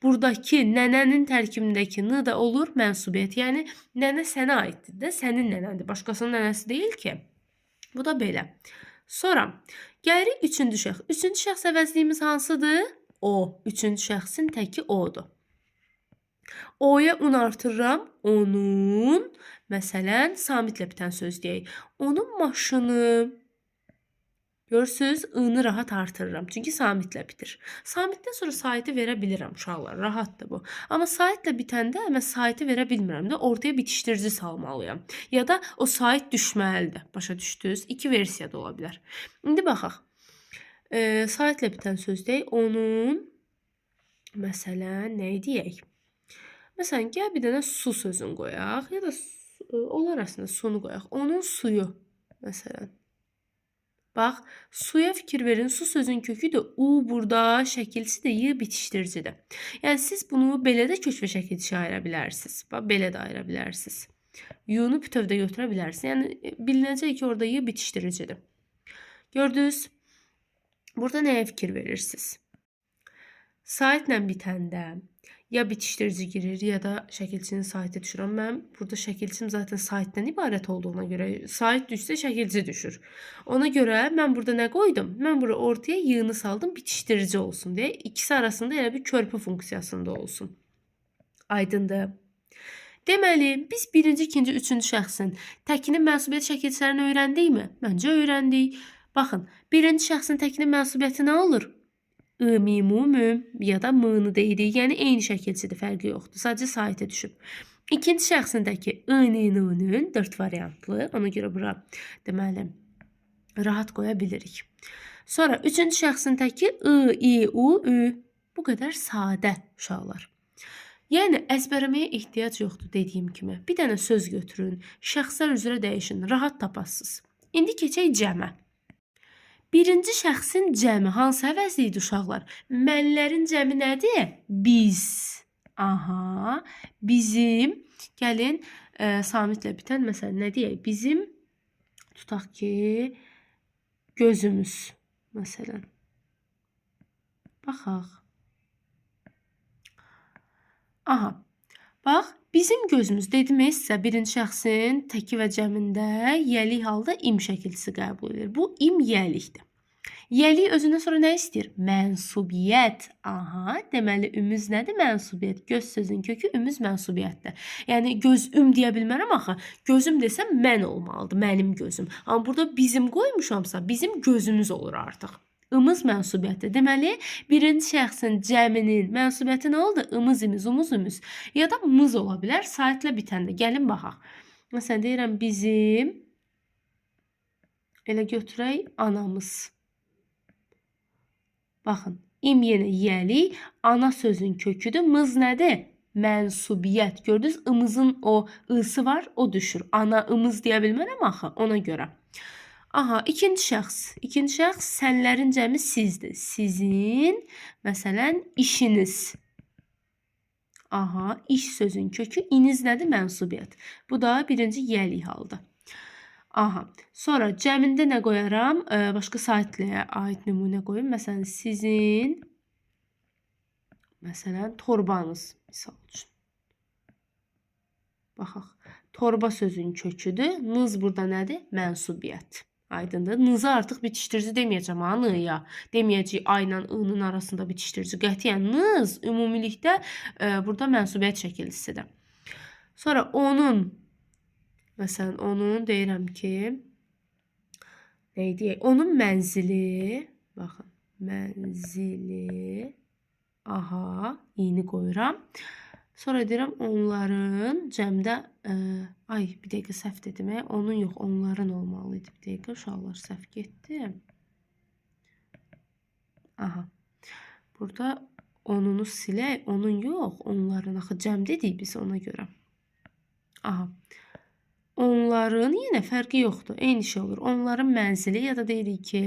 Buradakı nənənin tərkibindəki n da olur mənsubiyyət. Yəni nənə sənə aiddir də, sənin nənəndir. Başqasının nənəsi deyil ki. Bu da belə. Sonra gəlirik üçüncü şəxs. Üçüncü şəxs əvəzliyimiz hansıdır? O. Üçüncü şəxsin təki odur. O-ya un artırıram. Onun, məsələn, samitlə bitən söz deyək. Onun maşını. Görürsünüz, ı-nı rahat artırıram. Çünki samitlə bitir. Samitdən sonra saiti verə bilirəm uşaqlar. Rahatdır bu. Amma saitlə bitəndə mən saiti verə bilmirəm də ortaya bitişdirici salmalıyam. Ya da o sait düşməlidir. Başa düşdünüz? İki versiya da ola bilər. İndi baxaq. Saitlə bitən söz deyək. Onun, məsələn, nə deyək? Məsələn, gəl bir dənə su sözünü qoyaq. Ya da onlar arasında sunu qoyaq. Onun suyu, məsələn. Bax, suya fikir verin. Su sözün kökü də u burada, şəkilçisi də y bitişdiricidir. Yəni siz bunu belə də kök və şəkilçi ayıra bilərsiniz. Bax, belə də ayıra bilərsiniz. U-nu bütövdə götürə bilərsiniz. Yəni bilinəcək ki, orada y bitişdiricidir. Gördünüz? Burada nəyə fikir verirsiniz? Saitlə bitəndə ya bitişdirici girir, ya da şəkilçinin saiti düşür. Amma mən burada şəkilçim zaten saitdən ibarət olduğuna görə sait düşsə şəkilçi düşür. Ona görə mən burada nə qoydum? Mən burada ortaya y-ni saldım bitişdirici olsun deyə. İkisi arasında elə bir körpü funksiyasında olsun. Aydındır. Deməli, biz birinci, ikinci, üçüncü şəxsin təkinin mənsubiyyət şəkilçilərini öyrəndikmi? Məncə öyrəndik. Baxın, birinci şəxsin təkinin mənsubiyyəti nə olur? I-mimum ya da m-nı deyirik. Yəni eyni şəkilçidir, fərqi yoxdur. Sadəcə saitə düşüb. İkinci şəxsindəki i-nin 4 variantlı. Ona görə bura deməli rahat qoya bilirik. Sonra üçüncü şəxsindəki i, i, u, ü. Bu qədər sadə uşaqlar. Yəni əzbərləməyə ehtiyac yoxdur dediyim kimi. Bir dənə söz götürün, şəxslər üzrə dəyişin, rahat tapasınız. İndi keçək cəmə. Birinci şəxsin cəmi hansı əvəzliyidir uşaqlar? Mənlərin cəmi nədir? Biz. Aha, bizim. Gəlin, samitlə bitən məsələn nə deyək? Bizim, tutaq ki, gözümüz. Məsələn. Baxaq. Aha, bax, bizim gözümüz dediyimiz isə birinci şəxsin təki və cəmində yiyəlik halda im şəkilçisi qəbul edilir. Bu im yiyəlikdir. Yiyəlik özündən sonra nə istəyir? Mənsubiyyət. Aha, deməli ümüz nədir? Mənsubiyyət. Göz sözün kökü ümüz mənsubiyyətdir. Yəni gözüm deyə bilmərəm axı. Gözüm desəm mən olmalıdır, mənim gözüm. Amma burada bizim qoymuşamsa bizim gözümüz olur artıq. Imız mənsubiyyətdir. Deməli, birinci şəxsin cəminin mənsubiyyəti nə oldu? Imız, imiz, umuz, ümüz. Ya da mız ola bilər, saitlə bitəndə. Gəlin baxaq. Məsələn, deyirəm bizim, elə götürək anamız. Baxın, İm yenə yiyəlik, ana sözün köküdür. Mız nədir? Mənsubiyyət. Gördünüz, ımızın o ısı var, o düşür. Ana ımız deyə bilmərəm axı, ona görə. Aha, ikinci şəxs. İkinci şəxs sənlərin cəmi sizdir. Sizin, məsələn, işiniz. Aha, iş sözün kökü, iniz nədir? Mənsubiyyət. Bu da birinci yiyəlik haldır. Aha, sonra cəmində nə qoyaram? Başqa saitliyə aid nümunə qoyum. Məsələn, sizin, məsələn, torbanız, misal üçün. Baxaq, torba sözün köküdür. Nız burada nədir? Mənsubiyyət. Aydındır. Nızı artıq bitişdirici deməyəcəm ha, n-ya. Deməyəcək a ilə ı-nın arasında bitişdirici. Qətiyyən nız ümumilikdə burada mənsubiyyət şəkilçisidir. Sonra onun, məsələn, onun deyirəm ki, neydi? Onun mənzili, baxın, mənzili, aha, i-ni qoyuram. Sonra deyirəm onların cəmdə, ay bir dəqiqə səhv dedim, onun yox, onların olmalıydı. Bir dəqiqə uşaqlar səhv getdi. Aha, burada onunu silək, onun yox, onların, axı cəm dedik biz ona görə. Aha, onların yenə fərqi yoxdur, eyni şey olur. Onların mənzili ya da deyirik ki,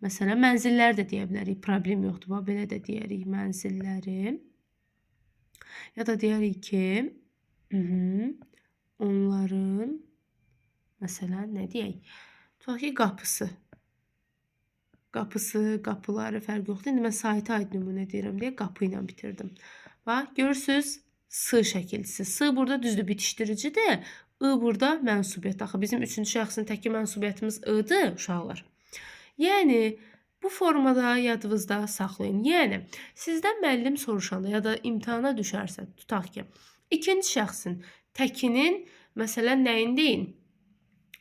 məsələn, mənzillər də deyə bilərik, problem yoxdur, belə də deyərik mənzilləri. Ya da deyərik ki, onların, məsələn, nə deyək? Tutaq ki, qapısı. Qapısı, qapıları fərq yoxdur. İndi mən saitə aid nümunə deyirəm deyə qapı ilə bitirdim. Bax, görürsünüz, s şəkilçisi. S burada düzdür, bitişdiricidir. I burada mənsubiyyət. Axı, bizim üçüncü şəxsin təki mənsubiyyətimiz I-dır, uşaqlar. Yəni, bu formada yadınızda saxlayın. Yəni, sizdən müəllim soruşanda ya da imtahana düşərsə, tutaq ki, ikinci şəxsin təkinin, məsələn, nəyin deyin?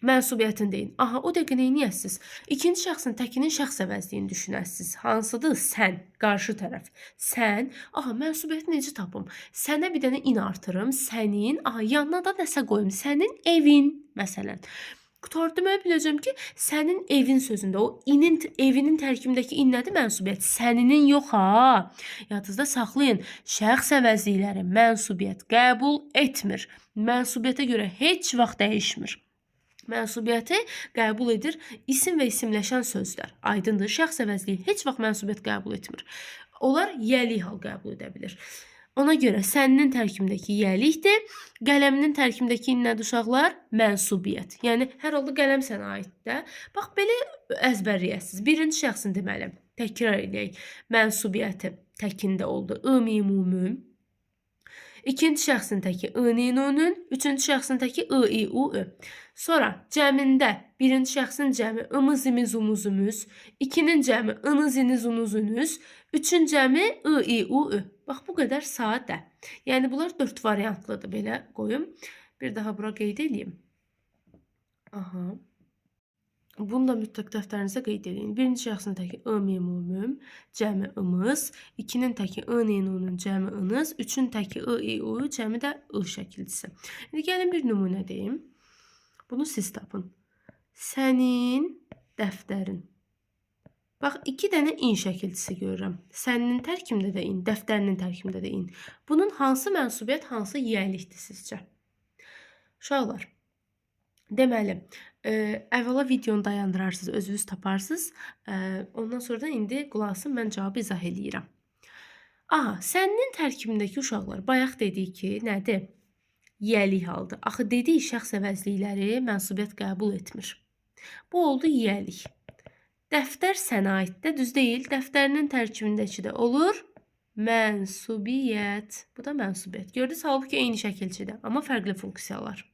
Mənsubiyyətin deyin. Aha, o dəqiqə neyniyəsiz? İkinci şəxsin təkinin şəxs əvəzliyini düşünəsiz. Hansıdır? Sən, qarşı tərəf. Sən, aha, mənsubiyyəti necə tapım? Sənə bir dənə in artırım, sənin, aha, yanına da nəsə qoyum, sənin evin, məsələn. Qurtardım, biləcəm ki, sənin evin sözündə, o inin, evinin tərkibindəki in nədir? Mənsubiyyət. Səninin yox, ha. Yadınızda saxlayın. Şəxs əvəzlikləri mənsubiyyət qəbul etmir. Mənsubiyyətə görə heç vaxt dəyişmir. Mənsubiyyəti qəbul edir isim və isimləşən sözlər. Aydındır, şəxs əvəzliyi heç vaxt mənsubiyyət qəbul etmir. Onlar yiyəlik hal qəbul edə bilir. Ona görə səninin tərkibindəki yiyəlikdir, qələminin tərkibindəki nədir uşaqlar? Mənsubiyyət. Yəni, hər halda qələm sənə aiddir. Bax, belə əzbərləyəsiniz. Birinci şəxsin deməli, təkrar edək, mənsubiyyəti təkində oldu, ı-mimumüm. İkinci şəxsin təki ı-ninunun, üçüncü şəxsin təki ı-i-u-ü. Sonra cəmində birinci şəxsin cəmi ımız, imiz, umuz, ümüz, ikinin cəmi ınız, iniz, unuz, ünüz, üçün cəmi ı-i-u-ü. Bax, bu qədər sadə. Yəni, bunlar 4 variantlıdır, belə qoyum. Bir daha bura qeyd edeyim. Aha. Bunu da mütləq dəftərinizə qeyd edin. Birinci şəxsin təki ı-mimumüm, cəmi ımız, ikinin təki ı-ninunun cəmi ınız, üçün təki ı-i-u, cəmi də ı şəkilçisi. İndi gəlin bir nümunə deyim. Bunu siz tapın. Sənin dəftərin. Bax, 2 dənə in şəkilçisi görürəm. Sənin tərkimdə də in, dəftərinin tərkimdə də in. Bunun hansı mənsubiyyət, hansı yiyəlikdir sizcə? Uşaqlar, deməli, əvvəla videonu dayandırarsınız, özünüz taparsınız. Ondan sonra da indi qulasın, mən cavabı izah eləyirəm. Aha, sənin tərkibindəki uşaqlar, bayaq dedik ki, nədir? Yiyəlik haldır. Axı dedik, şəxs əvəzlikləri mənsubiyyət qəbul etmir. Bu oldu yiyəlik. Dəftər sənə aiddir, düz deyil. Dəftərinin tərkibindəki də olur mənsubiyyət. Bu da mənsubiyyət. Gördünüz, halbuki eyni şəkilçidir, amma fərqli funksiyalar.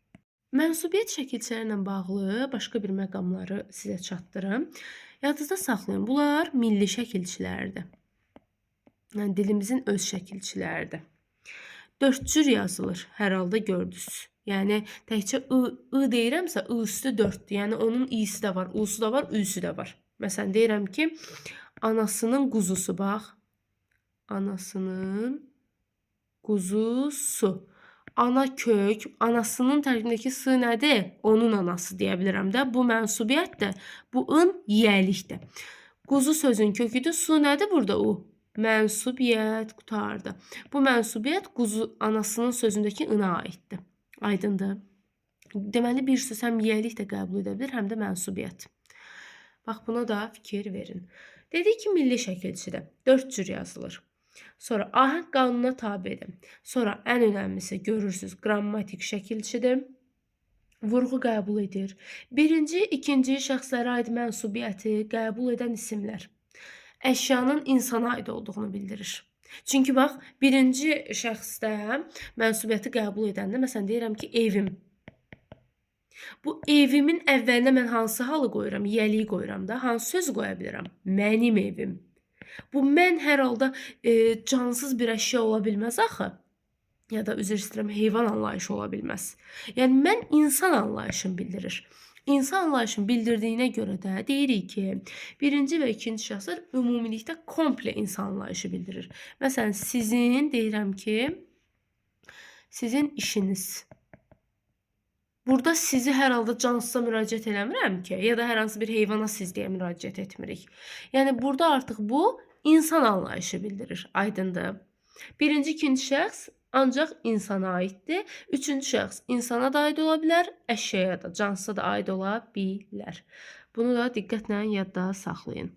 Mənsubiyyət şəkilçilərlə bağlı başqa bir məqamları sizə çatdırım. Yadınızda saxlayın, bunlar milli şəkilçilərdir. Yəni, dilimizin öz şəkilçiləridir. 4 cür yazılır, hər halda gördünüz. Yəni, təkcə ı deyirəmsə, ı üstü 4-dür. Yəni, onun i'si də var, u'su da var, ü'sü də var. Məsələn, deyirəm ki, anasının quzusu, bax. Anasının quzusu. Ana kök, anasının tərkibindəki s nədir? Onun anası deyə bilirəm də. Bu mənsubiyyətdir. Bu ın yiyəlikdir. Quzu sözün köküdür. Su nədir burada? U. Mənsubiyyət qutardı. Bu mənsubiyyət quzu anasının sözündəki ına aiddir. Aydındır. Deməli, bir söz həm yiyəlik də qəbul edə bilir, həm də mənsubiyyət. Bax, buna da fikir verin. Dedik ki, milli şəkilçidə 4 cür yazılır. Sonra ahəng qanununa tabidir. Sonra ən önəmlisi görürsüz, qrammatik şəkilçidir. Vurğu qəbul edir. Birinci, ikinci şəxslərə aid mənsubiyyəti qəbul edən isimlər əşyanın insana aid olduğunu bildirir. Çünki bax, birinci şəxsdə mənsubiyyəti qəbul edəndə, məsələn, deyirəm ki, evim. Bu evimin əvvəlinə mən hansı halı qoyuram? Yiyəliyi qoyuram da. Hansı söz qoya bilirəm? Mənim evim. Bu mən hər halda cansız bir əşya ola bilməz axı. Ya da üzr istəyirəm, heyvan anlayışı ola bilməz. Yəni, mən insan anlayışını bildirir. İnsan anlayışını bildirdiyinə görə də deyirik ki, birinci və ikinci şəxslər ümumilikdə komple insan anlayışı bildirir. Məsələn, sizin, deyirəm ki, sizin işiniz. Burada sizi hər halda cansıza müraciət eləmirəm ki, ya da hər hansı bir heyvana siz deyə müraciət etmirik. Yəni, burada artıq bu insan anlayışı bildirir. Aydındır. Birinci, ikinci şəxs ancaq insana aiddir. Üçüncü şəxs insana da aid ola bilər, əşyaya da, cansıza da aid ola bilər. Bunu da diqqətlə yadda saxlayın.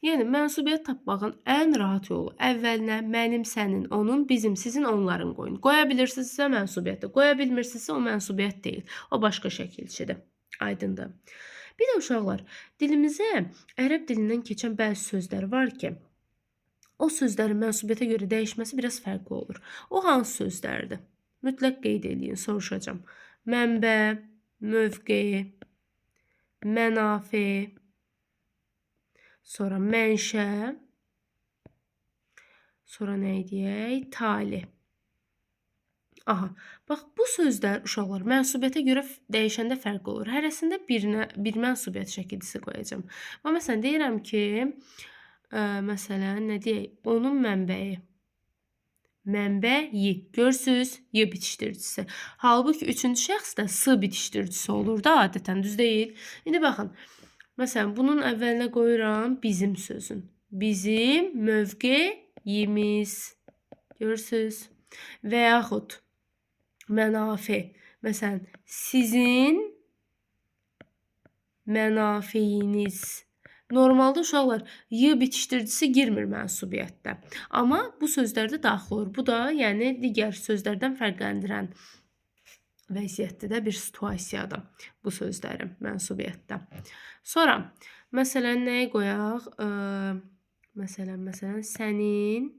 Yəni, mənsubiyyət tapmağın ən rahat yolu əvvəlinə mənim, sənin, onun, bizim, sizin, onların qoyun. Qoya bilirsinizsə mənsubiyyətdir, qoya bilmirsinizsə o mənsubiyyət deyil. O başqa şəkilçidir. Aydındır. Bir də uşaqlar, dilimizə ərəb dilindən keçən bəzi sözlər var ki, o sözlərin mənsubiyyətə görə dəyişməsi biraz fərqli olur. O hansı sözlərdir? Mütləq qeyd edin, soruşacağım. Mənbə, mövqe, mənafe, sonra mənşə, sonra nə deyək? Tali. Aha, bax, bu sözlər, uşaqlar, mənsubiyyətə görə dəyişəndə fərqli olur. Hərəsində bir mənsubiyyət şəkilçisi qoyacağam. Məsələn, deyirəm ki, məsələn, nə deyək? Onun mənbəyi. Mənbəyi. Görsünüz, y bitişdiricisi. Halbuki üçüncü şəxs də s bitişdiricisi olur da adətən, düz deyil. İndi baxın, məsələn, bunun əvvəlinə qoyuram bizim sözün. Bizim mövqeyimiz. Görsünüz. Və yaxud mənafe. Məsələn, sizin mənafeyiniz. Normalda uşaqlar y bitişdiricisi girmir mənsubiyyətdə. Amma bu sözlərdə daxil olur. Bu da, yəni, digər sözlərdən fərqləndirən vəziyyətdə də bir situasiyadır bu sözlərin mənsubiyyətdə. Sonra, məsələn, nəyə qoyaq? Məsələn, sənin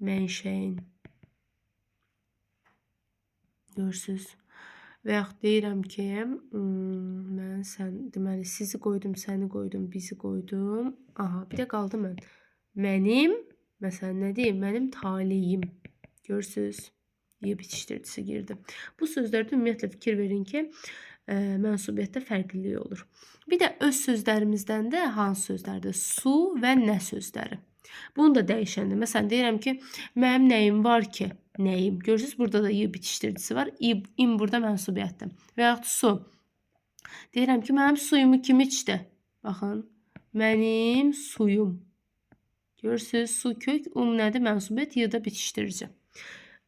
mənşəyin. Görsünüz. Və yaxud deyirəm ki, mən deməli, sizi qoydum, səni qoydum, bizi qoydum. Aha, bir də qaldı mən. Mənim, məsələn, nə deyim? Mənim taleyim. Görsünüz, y bitişdiricisi girdi. Bu sözlərdə ümumiyyətlə fikir verin ki, mənsubiyyətdə fərqlilik olur. Bir də öz sözlərimizdən də hansı sözlərdir? Su və nə sözləri. Bunu da dəyişəndir. Məsələn, deyirəm ki, mənim nəyim var ki? Nəyim? Görürsünüz, burada da y bitişdiricisi var. İm burada mənsubiyyətdir. Və yaxud su. Deyirəm ki, mənim suyumu kim içdi? Baxın, mənim suyum. Görürsünüz, su kök, nədir? Mənsubiyyət, y da bitişdirici.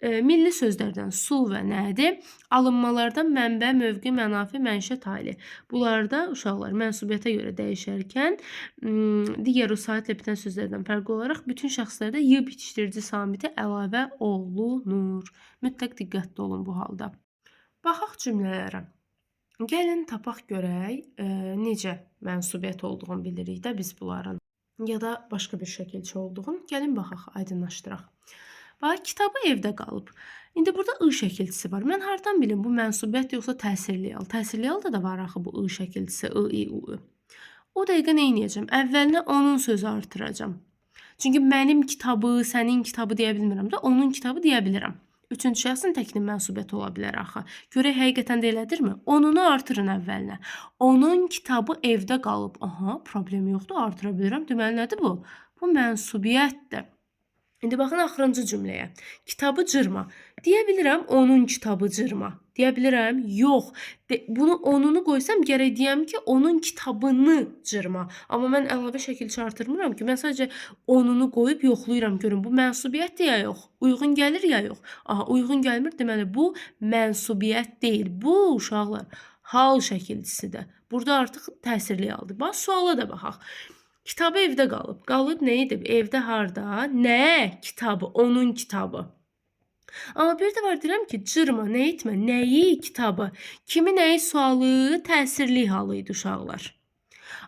Milli sözlərdən su və nədir? Alınmalardan mənbə, mövqe, mənafi, mənşə, tali. Bunlarda uşaqlar mənsubiyyətə görə dəyişərkən digər o saatlə bitən sözlərdən fərqli olaraq bütün şəxslərdə y bitişdirici samiti əlavə olunur. Mütləq diqqətli olun bu halda. Baxaq cümlələrə. Gəlin tapaq görək necə mənsubiyyət olduğunu bilirik də biz bunların. Ya da başqa bir şəkilçi olduğunu. Gəlin baxaq, aydınlaşdıraq. Bax, kitabı evdə qalıb. İndi burada I şəkilçisi var. Mən hardan bilim bu mənsubiyyət yoxsa təsirli al? Təsirli alda da var axı bu I şəkilçisi, I, I, U. O dəqiqə nə edəcəm? Əvvəlinə onun sözü artıracam. Çünki mənim kitabı, sənin kitabı deyə bilmirəm də, onun kitabı deyə bilirəm. Üçüncü şəxsin təkinin mənsubiyyəti ola bilər axı. Görək həqiqətən də elədirmi? Onunu artırın əvvəlinə. Onun kitabı evdə qalıb. Aha, problem yoxdur, artıra bilirəm. Deməli nədir bu? Bu mənsubiyyətdir. İndi baxın axırıncı cümləyə. Kitabı cırma. Deyə bilirəm onun kitabı cırma. Deyə bilirəm, yox. Bunu onunu qoysam gərək deyəm ki, onun kitabını cırma. Amma mən əlavə şəkil artırmıram ki, mən sadəcə onunu qoyub yoxlayıram görüm bu mənsubiyyətdir ya yox. Uyğun gəlir ya yox. Aha, uyğun gəlmir, deməli bu mənsubiyyət deyil. Bu uşaqlar hal şəkilçisidir. Burada artıq təsirli haldır. Bax suala da baxaq. Kitabı evdə qalıb. Qalıb nə edib? Evdə harda? Nə? Kitabı, onun kitabı. Amma bir də var deyirəm ki, cırma, nə etmə, nəyi, kitabı, kimi, nəyi sualı təsirli halı idi uşaqlar.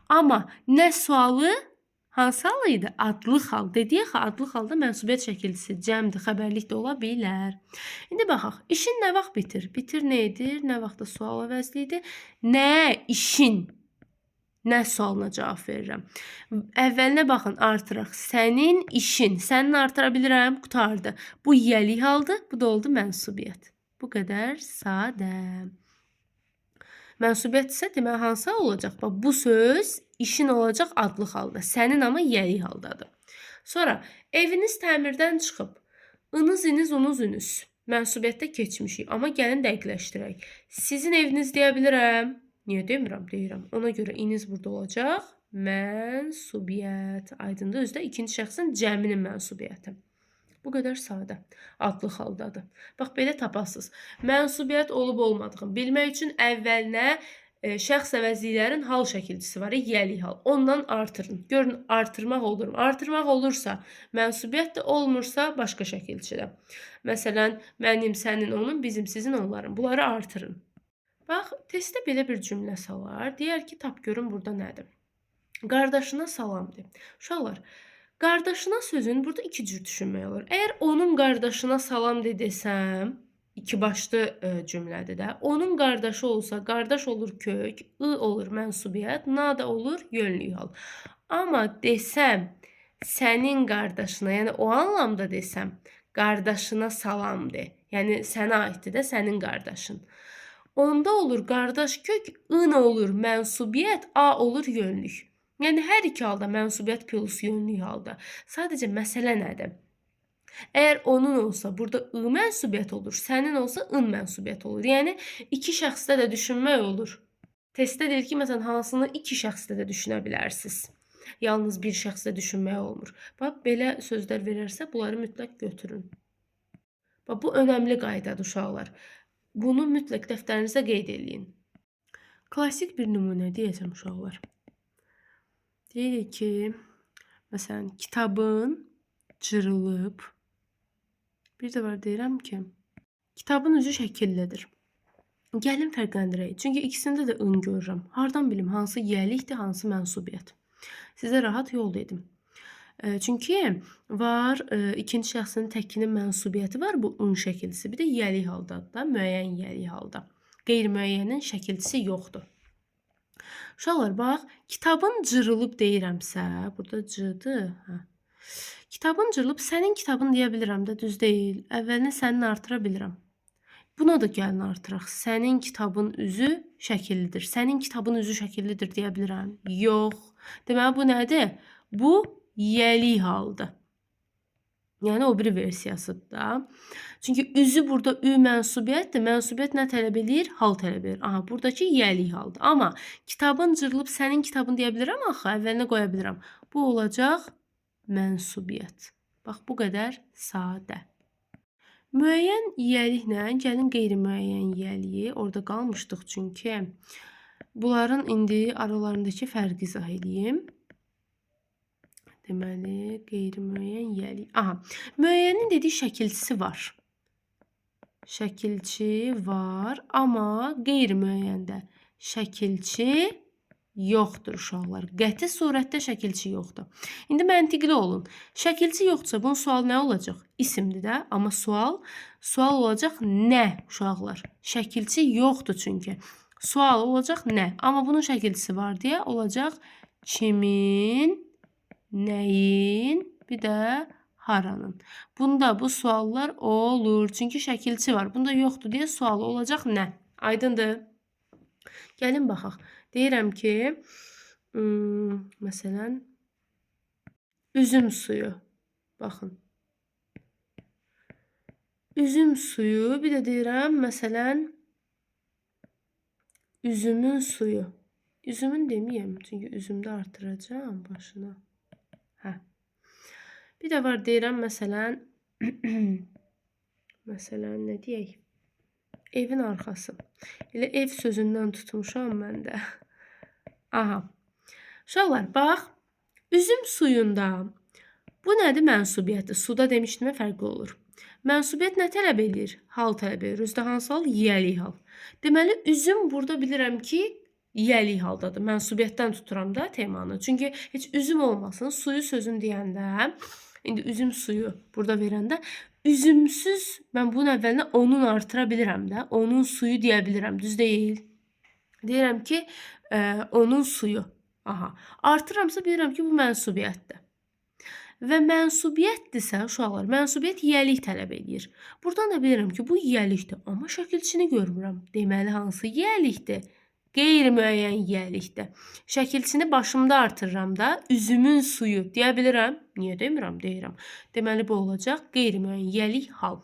Amma nə sualı, hansı halı idi? Adlıq hal. Dediyək ki, adlıq halda mənsubiyyət şəkilçisi cəmdir, xəbərlik də ola bilər. İndi baxaq, işin nə vaxt bitir? Bitir nə edir? Nə vaxtda sual əvəzlidir? Nə işin? Nə sualına cavab verirəm. Əvvəlinə baxın, artıraq. Sənin işin. Sənin artıra bilirəm, qutardı. Bu yiyəlik haldır, bu da oldu mənsubiyyət. Bu qədər sadə. Mənsubiyyət isə deməli hansı olacaq? Bax, bu söz işin olacaq adlıq halda. Sənin amma yiyəlik haldadır. Sonra eviniz təmirdən çıxıb. Inız, iniz, unuz, ünüz. Mənsubiyyətdə keçmişik. Amma gəlin dəqiqləşdirək. Sizin eviniz deyə bilirəm. Niyə demirəm? Deyirəm. Ona görə iniz burada olacaq. Mənsubiyyət. Aydındır. Özdə ikinci şəxsin cəminin mənsubiyyəti. Bu qədər sadə. Adlıq haldadır. Bax, belə tapasınız. Mənsubiyyət olub olmadığını bilmək üçün əvvəlinə şəxs əvəzliklərin hal şəkilçisi var. Yiyəlik hal. Ondan artırın. Görün, artırmaq olur. Artırmaq olursa, mənsubiyyət də olmursa, başqa şəkilçidir. Məsələn, mənim, sənin, onun, bizim, sizin, onların. Bunları artırın. Bax, testdə belə bir cümlə salar. Deyər ki, tap görün burada nədir? Qardaşına salam de. Uşaqlar, qardaşına sözünü burada iki cür düşünmək olur. Əgər onun qardaşına salam de desəm, iki başlı cümlədir də. Onun qardaşı olsa, qardaş olur kök, olur mənsubiyyət, na da olur yönlük hal. Amma desəm, sənin qardaşına, yəni o anlamda desəm, qardaşına salam de. Yəni sənə aiddir də sənin qardaşın. Onda olur qardaş kök, ın olur mənsubiyyət, a olur yönlük. Yəni hər iki halda mənsubiyyət plus yönlük halda. Sadəcə məsələ nədir? Əgər onun olsa burada ı mənsubiyyət olur, sənin olsa ın mənsubiyyət olur. Yəni iki şəxsdə də düşünmək olur. Testdə deyir ki, məsələn, hansını iki şəxsdə də düşünə bilərsiniz. Yalnız bir şəxsdə düşünmək olmur. Bax, belə sözlər verərsə, bunları mütləq götürün. Bax, bu önəmli qaydadır uşaqlar. Bunu mütləq dəftərinizə qeyd edin. Klassik bir nümunə deyəcəm uşaqlar. Deyirik ki, məsələn, kitabın cırılıb. Bir də var deyirəm ki, kitabın üzü şəkillidir. Gəlin fərqləndirək. Çünki ikisində də ın görürəm. Hardan bilim, hansı yiyəlikdir, hansı mənsubiyyət. Sizə rahat yol dedim. Çünki var ikinci şəxsin təkinin mənsubiyyəti var, bu ın şəkilçisi. Bir də yiyəlik haldadır da, müəyyən yiyəlik halda. Qeyri-müəyyənin şəkilçisi yoxdur. Uşaqlar, bax, kitabın cırılıb deyirəmsə, burada cıdır. Kitabın cırılıb, sənin kitabın deyə bilirəm də, düz deyil. Əvvəlini sənin artıra bilirəm. Buna da gəlin artıraq. Sənin kitabın üzü şəkillidir. Sənin kitabın üzü şəkillidir deyə bilirəm. Yox. Deməli, bu nədir? Bu yiyəlik haldır. Yəni o biri versiyasıdır da. Çünki üzü burada ü mənsubiyyətdir. Mənsubiyyət nə tələb edir? Hal tələb edir. Aha, buradakı yiyəlik haldır. Amma kitabın cırılıb sənin kitabın deyə bilirəm axı, əvvəlinə qoya bilirəm. Bu olacaq mənsubiyyət. Bax, bu qədər sadə. Müəyyən yiyəliklə gəlin qeyri-müəyyən yiyəliyi orada qalmışdıq çünki. Bunların indi aralarındakı fərqi izah edeyim. Deməli, qeyri-müəyyən yiyəlik. Aha, müəyyənin dediyi şəkilçisi var. Şəkilçi var, amma qeyri-müəyyəndə şəkilçi yoxdur uşaqlar. Qəti surətdə şəkilçi yoxdur. İndi məntiqli olun. Şəkilçi yoxdursa bunun sualı nə olacaq? İsimdir də, amma sual olacaq nə uşaqlar? Şəkilçi yoxdur çünki. Sual olacaq nə? Amma bunun şəkilçisi var deyə olacaq kimin, nəyin, bir də haranın. Bunda bu suallar olur. Çünki şəkilçi var. Bunda yoxdur deyə sual olacaq nə? Aydındır. Gəlin baxaq. Deyirəm ki, məsələn, üzüm suyu. Baxın. üzüm suyu, bir də deyirəm, məsələn, üzümün suyu. Üzümün deməyəm, çünki üzümdə artıracağam başına. Hə. Bir də var deyirəm, məsələn, məsələn, nə deyək? Evin arxası. Elə ev sözündən tutmuşam mən də. Aha. Uşaqlar, bax, üzüm suyunda bu nədir? Mənsubiyyətdir. Suda demişdimə fərqli olur. Mənsubiyyət nə tələb edir? Hal tələb edir. Özdə hansı hal? Yiyəlik hal. Deməli, üzüm burada bilirəm ki, yiyəlik haldadır. Mənsubiyyətdən tuturam da temanı. Çünki heç üzüm olmasın. Suyu sözün deyəndə, indi üzüm suyu burada verəndə, üzümsüz mən bunun əvvəlinə onun artıra bilirəm də. Onun suyu deyə bilirəm. Düz deyil. Deyirəm ki, onun suyu. Aha. Artıramsa bilirəm ki, bu mənsubiyyətdir. Və mənsubiyyətdirsə, uşaqlar, mənsubiyyət yiyəlik tələb edir. Buradan da bilirəm ki, bu yiyəlikdir. Amma şəkilçini görmürəm. Deməli, hansı yiyəlikdir? Qeyri-müəyyən yiyəlikdir. Şəkilçini başımda artırıram da, üzümün suyu deyə bilirəm. Niyə demirəm? Deyirəm. Deməli, bu olacaq qeyri-müəyyən yiyəlik hal.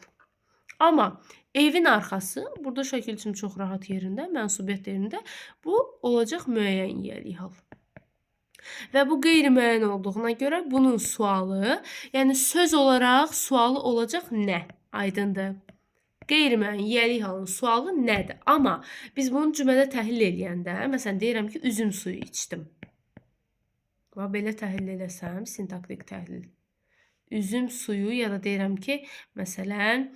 Amma evin arxası, burada şəkilçim çox rahat yerində, mənsubiyyət yerində, bu olacaq müəyyən yiyəlik hal. Və bu qeyri-müəyyən olduğuna görə bunun sualı, yəni söz olaraq sualı olacaq nə? Aydındır. Qeyri-müəyyən yiyəlik halının sualı nədir? Amma biz bunu cümlədə təhlil eləyəndə, məsələn, deyirəm ki, üzüm suyu içdim. Və belə təhlil eləsəm, sintaktik təhlil. Üzüm suyu ya da deyirəm ki, məsələn,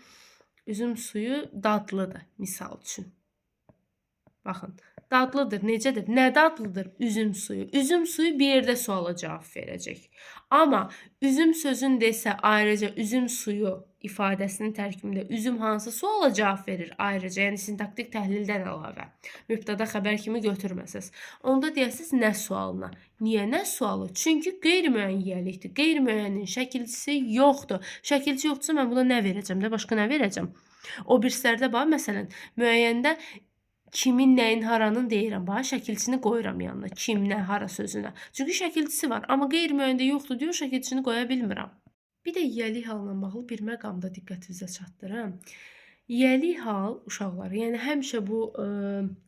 üzüm suyu dadlıdır, misal üçün. Baxın. Dadlıdır. Necədir? Nə dadlıdır? Üzüm suyu. Üzüm suyu bir yerdə suala cavab verəcək. Amma üzüm sözün desə ayrıca üzüm suyu ifadəsinin tərkibində üzüm hansı suala cavab verir ayrıca, yəni sintaktik təhlildən əlavə. Mübtəda xəbər kimi götürməsəz. Onda deyəsiz nə sualına. Niyə nə sualı? Çünki qeyri-müəyyən yiyəlikdir. Qeyri-müəyyənin şəkilçisi yoxdur. Şəkilçi yoxdursa mən buna nə verəcəm də, başqa nə verəcəm? O birislərdə bax, məsələn, müəyyəndə kimin, nəyin, haranın deyirəm. Bax, şəkilçini qoyuram yanına. Kim, nə, hara sözünə. Çünki şəkilçisi var. Amma qeyri-müəyyəndə yoxdur deyə şəkilçini qoya bilmirəm. Bir də yiyəlik halla bağlı bir məqamda diqqətinizə çatdırım. Yiyəlik hal, uşaqlar, yəni həmişə bu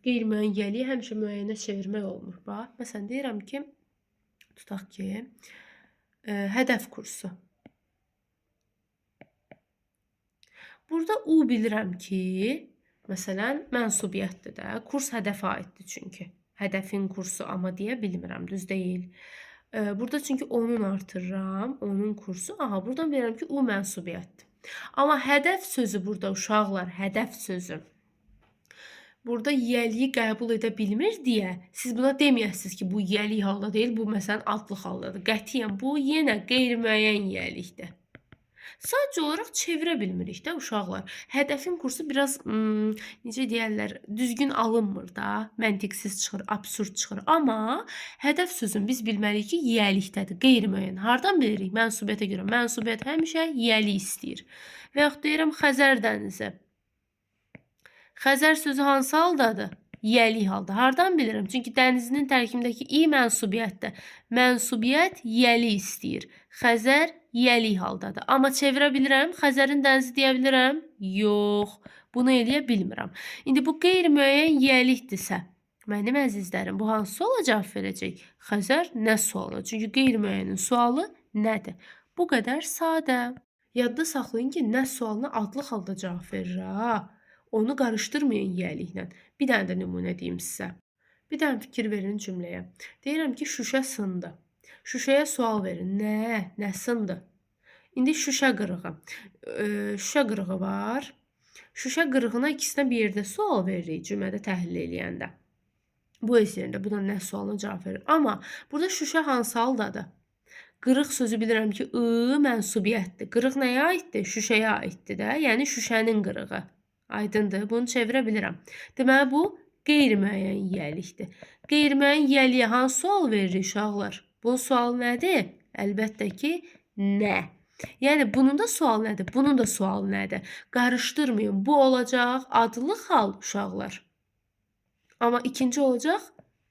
qeyri-müəyyən yiyəliyi həmişə müəyyənə çevirmək olmur. Bax, məsələn, deyirəm ki, tutaq ki, hədəf kursu. Burada U bilirəm ki, məsələn, mənsubiyyətdir də. Kurs hədəfə aiddir çünki. Hədəfin kursu, amma deyə bilmirəm, düz deyil. Burada çünki onun artırıram, onun kursu. Aha, buradan bilirəm ki, U mənsubiyyətdir. Amma hədəf sözü burada, uşaqlar, hədəf sözü. Burada yiyəliyi qəbul edə bilmir deyə, siz buna deməyəsiniz ki, bu yiyəlik halda deyil, bu məsələn adlıq haldadır. Qətiyyən, bu yenə qeyri-müəyyən yiyəlikdir. Sadəcə olaraq çevirə bilmirik də uşaqlar. Hədəfin kursu biraz, necə deyərlər, düzgün alınmır da, məntiqsiz çıxır, absurd çıxır. Amma hədəf sözün biz bilməliyik ki, yiyəlikdədir, qeyri-müəyyən. Hardan bilirik? Mənsubiyyətə görə. Mənsubiyyət həmişə yiyəlik istəyir. Və yaxud deyirəm Xəzər dənizi. Xəzər sözü hansı haldadır? Yiyəlik halda. Hardan bilirəm? Çünki dənizinin tərkibindəki i mənsubiyyətdir. Mənsubiyyət yiyəlik istəyir. Xəzər yiyəlik haldadır. Amma çevirə bilirəm. Xəzərin dənizi deyə bilirəm? Yox. Bunu eləyə bilmirəm. İndi bu qeyri-müəyyən yiyəlikdirsə, mənim əzizlərim, bu hansı suala cavab verəcək? Xəzər nə sualı? Çünki qeyri-müəyyənin sualı nədir? Bu qədər sadə. Yadda saxlayın ki, nə sualına adlıq halda cavab verir ha. Onu qarışdırmayın yiyəliklə. Bir dənə də nümunə deyim sizə. Bir dənə fikir verin cümləyə. Deyirəm ki, şüşə sındı. Şüşəyə sual verin. Nə? Nə sındı? İndi şüşə qırığı. Şüşə qırığı var. Şüşə qırığına ikisinə bir yerdə sual veririk cümlədə təhlil eləyəndə. Bu öz yerində buna nə sualına cavab verir. Amma burada şüşə hansı haldadır? Qırıq sözü bilirəm ki, mənsubiyyətdir. Qırıq nəyə aiddir? Şüşəyə aiddir də. Yəni şüşənin qırığı. Aydındır. Bunu çevirə bilirəm. Deməli, bu qeyri-müəyyən yiyəlikdir. Qeyri-müəyyən yiyəliyə hansı sual veririk uşaqlar? Bu sual nədir? Əlbəttə ki, nə? Yəni, bunun da sual nədir? Bunun da sual nədir? Qarışdırmayın. Bu olacaq adlıq hal uşaqlar. Amma ikinci olacaq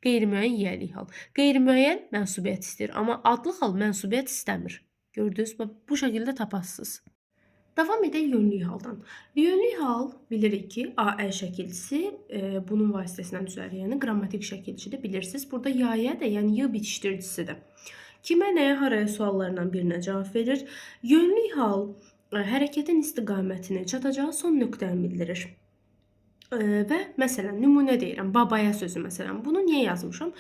qeyri-müəyyən yiyəlik hal. Qeyri-müəyyən mənsubiyyət istəyir. Amma adlıq hal mənsubiyyət istəmir. Gördünüz? Bu şəkildə tapasınız. Davam edək yönlük haldan. Yönlük hal bilirik ki, AE şəkilçisi bunun vasitəsilə düzəlir. Yəni qrammatik şəkilçidir, bilirsiniz. Burada ya da, yəni y bitişdiricisidir. Kimə, nəyə, haraya suallarından birinə cavab verir. Yönlük hal hərəkətin istiqamətini, çatacağı son nöqtəni bildirir. Və məsələn, nümunə deyirəm, babaya sözü məsələn. Bunu niyə yazmışam?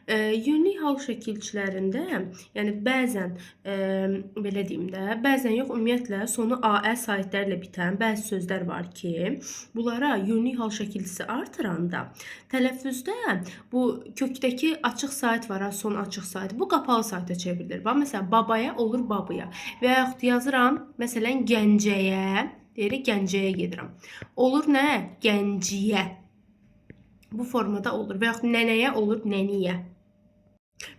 Yönlük hal şəkilçilərində, yəni bəzən belə deyim də, bəzən yox, ümumiyyətlə sonu AE saitlərlə bitən bəzi sözlər var ki, bunlara yönlük hal şəkilçisi artıranda tələffüzdə bu kökdəki açıq sait var, son açıq sait, bu qapalı saitə çevrilir. Bax, məsələn, babaya olur babaya və yaxud yazıram, məsələn, Gəncəyə, deyirik, Gəncəyə gedirəm. Olur nə? Gənciyə. Bu formada olur. Və yaxud nənəyə olur nəniyə.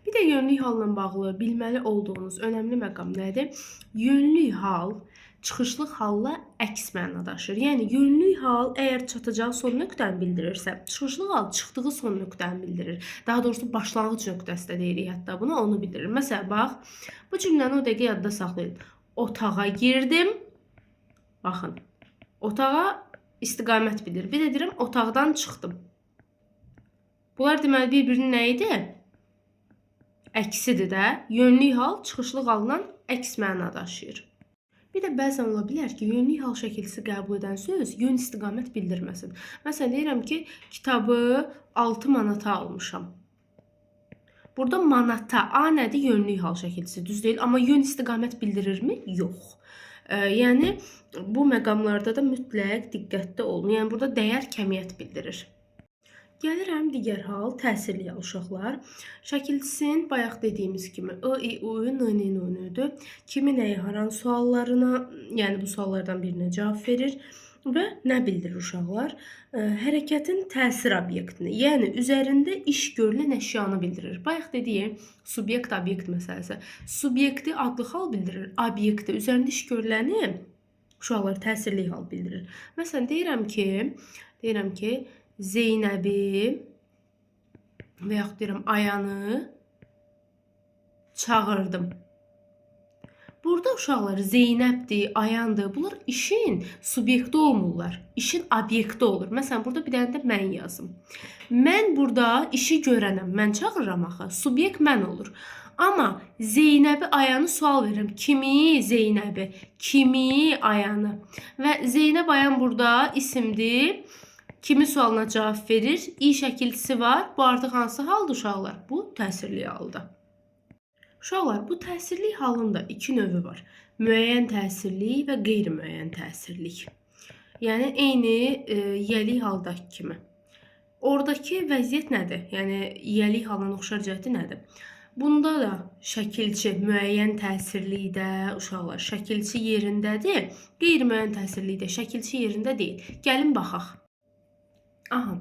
Bir də yönlük halla bağlı bilməli olduğunuz önəmli məqam nədir? Yönlük hal çıxışlıq halla əks məna daşır. Yəni yönlük hal əgər çatacağı son nöqtəni bildirirsə, çıxışlıq hal çıxdığı son nöqtəni bildirir. Daha doğrusu başlanğıc nöqtəsi də deyirik hətta buna, onu bildirir. Məsələn, bax, bu cümləni o dəqiqə yadda saxlayın. Otağa girdim. Baxın, otağa istiqamət bilir. Bir də deyirəm, otaqdan çıxdım. Bunlar deməli bir-birinin nə idi? Əksidir də. Yönlük hal çıxışlıq haldan əks məna daşıyır. Bir də bəzən ola bilər ki, yönlük hal şəkilçisi qəbul edən söz yön istiqamət bildirməsin. Məsələn, deyirəm ki, kitabı 6 manata almışam. Burada manata, A nədir? Yönlük hal şəkilçisi, düz deyil. Amma yön istiqamət bildirirmi? Yox. Yəni, bu məqamlarda da mütləq diqqətli olun. Yəni, burada dəyər kəmiyyət bildirir. Gəlirəm digər hal, təsirli hal uşaqlar. Şəkilçisin bayaq dediyimiz kimi I, U, N, N, N-dür. Kimi, nəyi, haran suallarına, yəni bu suallardan birinə cavab verir və nə bildirir uşaqlar? Hərəkətin təsir obyektini, yəni üzərində iş görülən əşyanı bildirir. Bayaq dediyim subyekt-obyekt məsələsi. Subyekti adlı hal bildirir, obyekti üzərində iş görüləni uşaqlar təsirli hal bildirir. Məsələn, deyirəm ki, Zeynəbi və yaxud deyirəm Ayanı çağırdım. Burada uşaqlar Zeynəbdir, Ayandır. Bunlar işin subyekti olmurlar. İşin obyekti olur. Məsələn, burada bir dənə də mən yazım. Mən burada işi görənəm. Mən çağırıram axı. Subyekt mən olur. Amma Zeynəbi, Ayanı sual verirəm. Kimi Zeynəbi? Kimi Ayanı? Və Zeynəb, Ayan burada isimdir. Kimi sualına cavab verir? İ şəkilçisi var. Bu artıq hansı haldır uşaqlar? Bu təsirli haldır. Uşaqlar, bu təsirli halın da iki növü var. Müəyyən təsirlik və qeyri-müəyyən təsirlik. Yəni, eyni yəlik haldakı kimi. Oradakı vəziyyət nədir? Yəni, yəlik halına oxşar cəhəti nədir? Bunda da şəkilçi müəyyən təsirlikdə uşaqlar, şəkilçi yerindədir. Qeyri-müəyyən təsirlikdə şəkilçi yerində deyil. Gəlin baxaq. Aha,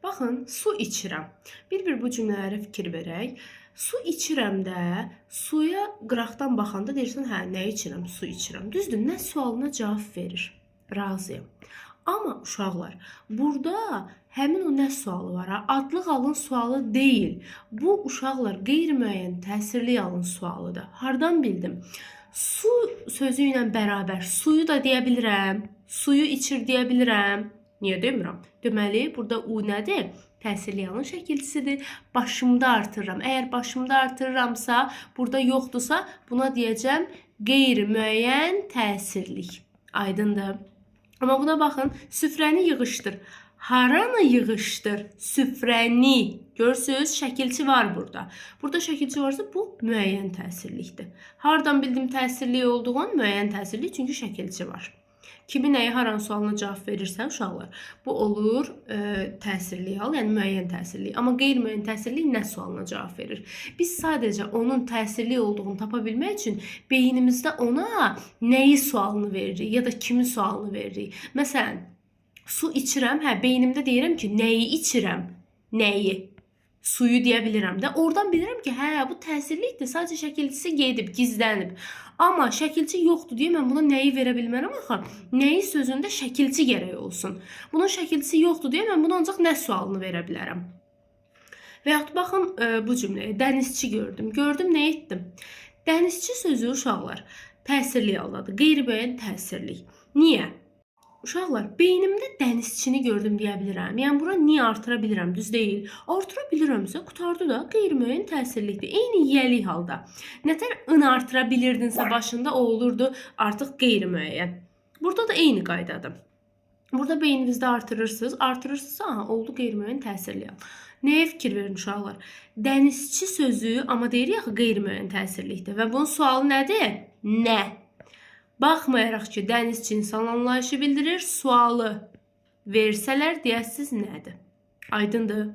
baxın, su içirəm. Bir bu cümlələrə fikir verək. Su içirəm də, suya qıraqdan baxanda deyirsən, hə, nə içirəm? Su içirəm. Düzdür, nə sualına cavab verir? Razıyam. Amma uşaqlar, burada həmin o nə sualı var? Adlı halın sualı deyil. Bu uşaqlar qeyri-müəyyən təsirli halın sualıdır. Hardan bildim? Su sözü ilə bərabər suyu da deyə bilirəm. Suyu içir deyə bilirəm. Niyə demirəm? Deməli, burada U nədir? Təsirli halın şəkilçisidir. Başımda artırıram. Əgər başımda artırıramsa, burada yoxdursa, buna deyəcəm qeyri-müəyyən təsirlik. Aydındır. Amma buna baxın, süfrəni yığışdır. Haranı yığışdır? Süfrəni. Görürsünüz, şəkilçi var burada. Burada şəkilçi varsa, bu müəyyən təsirlikdir. Hardan bildim təsirlik olduğunu? Müəyyən təsirlik, çünki şəkilçi var. Kimi, nəyi, haran sualına cavab verirsə uşaqlar, bu olur təsirli hal, yəni müəyyən təsirli. Amma qeyri-müəyyən təsirli nə sualına cavab verir? Biz sadəcə onun təsirli olduğunu tapa bilmək üçün beynimizdə ona nəyi sualını veririk ya da kimi sualını veririk. Məsələn, su içirəm, hə, beynimdə deyirəm ki, nəyi içirəm? Nəyi? Suyu deyə bilirəm də. Oradan bilirəm ki, hə, bu təsirlikdir. Sadəcə şəkilçisi gedib, gizlənib. Amma şəkilçi yoxdur deyə mən buna nəyi verə bilmərəm axı? Nəyi sözündə şəkilçi gərək olsun. Bunun şəkilçisi yoxdur deyə mən buna ancaq nə sualını verə bilərəm. Və yaxud baxın bu cümləyə. Dənizçi gördüm. Gördüm, nə etdim? Dənizçi sözü uşaqlar təsirli haldadır. Qeyri-müəyyən təsirlik. Niyə? Uşaqlar, beynimdə dənizçini gördüm deyə bilirəm. Yəni bura niyə artıra bilirəm, düz deyil. Artıra bilirəmsə, qurtardı da, qeyri-müəyyən təsirlikdir. Eyni yiyəlik halda. Nətər ın artıra bilirdinsə başında o olurdu artıq qeyri-müəyyən. Burada da eyni qaydadır. Burada beyninizdə artırırsınızsa, aha, oldu qeyri-müəyyən təsirli hal. Nəyə fikir verin uşaqlar? Dənizçi sözü, amma deyirik axı qeyri-müəyyən təsirlikdir və bunun sualı nədir? Nə? Baxmayaraq ki, dənizçi insan anlayışı bildirir, sualı versələr deyəsiz nədir? Aydındır.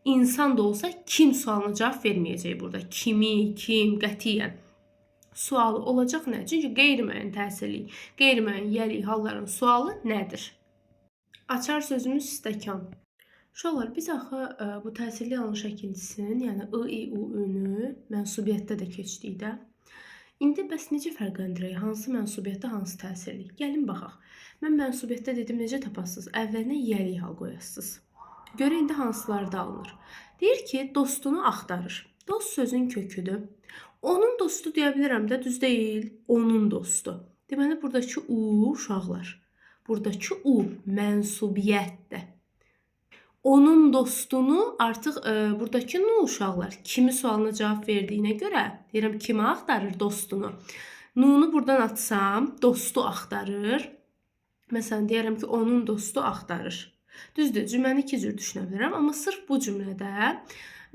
İnsan da olsa kim sualına cavab verməyəcək burada? Kimi, kim, qətiyyən. Sualı olacaq nə? Çünki qeyri-müəyyən təsirlik, qeyri-müəyyən yiyəlik halların sualı nədir? Açar sözümüz stəkan. Uşaqlar, biz axı bu təsirli halın şəkilçisinin, yəni I, I, U, Ü-nü mənsubiyyətdə də keçdik də. İndi bəs necə fərqləndirək? Hansı mənsubiyyətdə, hansı təsirli? Gəlin baxaq. Mən mənsubiyyətdə dedim, necə tapasınız? Əvvəlinə yiyəlik hal qoyasınız. Görə indi hansılarda alınır? Deyir ki, dostunu axtarır. Dost sözün köküdür. Onun dostu deyə bilirəm də, düz deyil. Onun dostu. Deməli, buradakı U, uşaqlar. Buradakı U mənsubiyyətdir. Onun dostunu artıq buradakı nə uşaqlar? Kimi sualına cavab verdiyinə görə deyirəm kimi axtarır dostunu. Nunu buradan atsam dostu axtarır. Məsələn deyirəm ki onun dostu axtarır. Düzdür, cümləni iki cür düşünə bilərəm, amma sırf bu cümlədə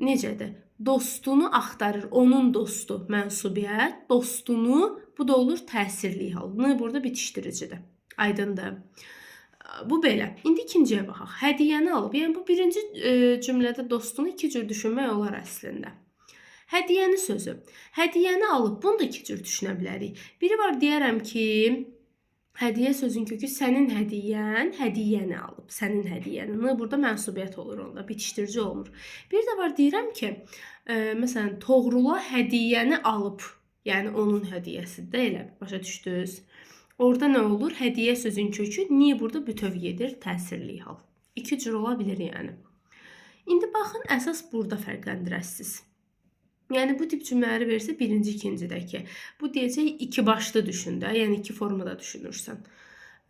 necədir? Dostunu axtarır, onun dostu mənsubiyyət, dostunu bu da olur təsirli hal. N burada bitişdiricidir. Aydındır. Bu belə. İndi ikinciyə baxaq. Hədiyyəni alıb. Yəni bu birinci cümlədə dostunu iki cür düşünmək olar əslində. Hədiyyəni sözü. Hədiyyəni alıb. Bunu da iki cür düşünə bilərik. Biri var deyərəm ki, hədiyyə sözün kökü sənin hədiyyən, hədiyyəni alıb. Sənin hədiyyəni. Burada mənsubiyyət olur onda. Bitişdirici olmur. Bir də var deyirəm ki, məsələn, Toğrula hədiyyəni alıb. Yəni onun hədiyyəsidir. Elə başa düşdünüz? Orada nə olur? Hədiyyə sözün kökü niyə burada bütöv gedir? Təsirli hal. İki cür ola bilir yəni. İndi baxın, əsas burada fərqləndirəsiniz. Yəni bu tip cümlələri versə birinci, ikincidəki. Bu deyəcək iki başlı düşün də, yəni iki formada düşünürsən.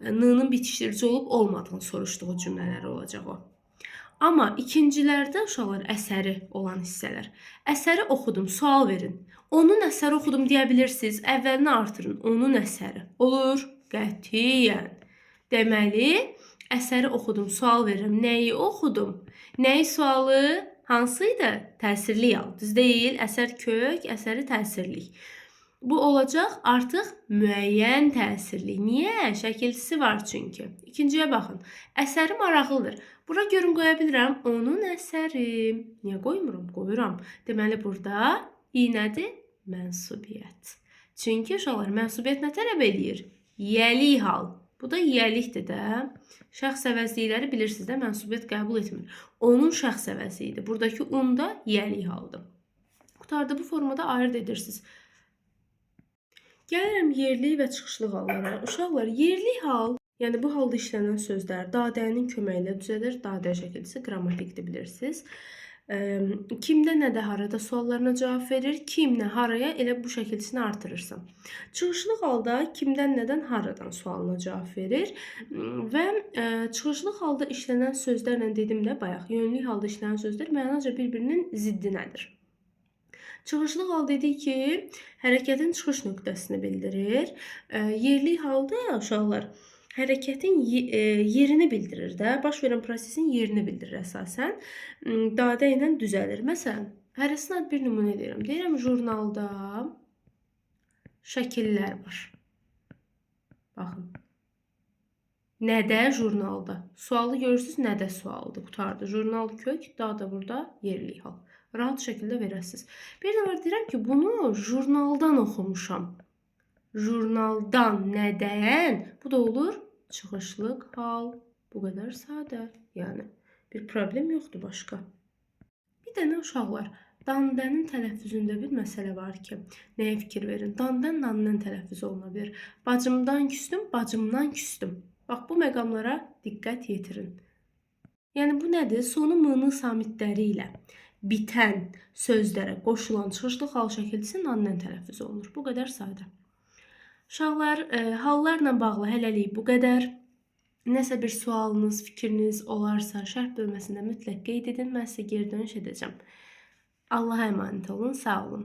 N-nın bitişdirici olub olmadığını soruşduğu cümlələri olacaq o. Amma ikincilərdə uşaqlar əsəri olan hissələr. Əsəri oxudum, sual verin. Onun əsəri oxudum deyə bilirsiniz. Əvvəlini artırın. Onun əsəri. Olur. Qətiyyən. Deməli, əsəri oxudum, sual verirəm. Nəyi oxudum? Nəyi sualı? Hansıydı? Təsirli hal. Düz deyil. Əsər kök, əsəri təsirlik. Bu olacaq artıq müəyyən təsirlik. Niyə? Şəkilçisi var çünki. İkinciyə baxın. Əsəri maraqlıdır. Bura görün qoya bilirəm. Onun əsəri. Niyə qoymuram? Qoyuram. Deməli, burada i nədir? Mənsubiyyət. Çünki uşaqlar mənsubiyyət nə tələb edir? Yiyəlik hal. Bu da yiyəlikdir də. Şəxs əvəzlikləri bilirsiniz də, mənsubiyyət qəbul etmir. Onun şəxs əvəzliyidir. Buradakı un da yiyəlik haldır. Qutarda bu formada ayırt edirsiniz. Gəlirəm yerli və çıxışlı hallara. Uşaqlar, yerli hal, yəni bu halda işlənən sözlər dadənin köməyi ilə düzəlir. Dadə şəkilçisi qrammatikdir bilirsiniz. Kimdə, nədə, harada suallarına cavab verir. Kim, nə, haraya elə bu şəkilçisini artırırsan. Çıxışlı halda kimdən, nədən, haradan sualına cavab verir. Və çıxışlı halda işlənən sözlərlə dedim də bayaq, yönlü halda işlənən sözlər mənaca bir-birinin ziddinədir. Çıxışlı hal dedik ki, hərəkətin çıxış nöqtəsini bildirir. Yerli halda uşaqlar hərəkətin yerini bildirir də. Baş verən prosesin yerini bildirir əsasən. Dadə ilə düzəlir. Məsələn, hərəsindən bir nümunə deyirəm. Deyirəm, jurnalda şəkillər var. Baxın. Nədə jurnalda? Sualı görürsünüz, nədə sualdır. Qutardı. Jurnal kök, daha da burada yerli hal. Rahat şəkildə verəsiniz. Bir də var deyirəm ki, bunu jurnaldan oxumuşam. Jurnaldan, nədən? Bu da olur çıxışlıq hal. Bu qədər sadə. Yəni, bir problem yoxdur başqa. Bir dənə uşaqlar, dandənin tələffüzündə bir məsələ var ki, nəyə fikir verin? Dandən nandan tələffüz oluna bilir. Bacımdan küstüm, bacımdan küstüm. Bax, bu məqamlara diqqət yetirin. Yəni, bu nədir? Sonu m-nı samitləri ilə bitən sözlərə qoşulan çıxışlıq hal şəkilçisi nandan tələffüz olunur. Bu qədər sadə. Uşaqlar, hallarla bağlı hələlik bu qədər. Nəsə bir sualınız, fikriniz olarsa şərh bölməsində mütləq qeyd edin. Mən sizə geri dönüş edəcəm. Allaha əmanət olun, sağ olun.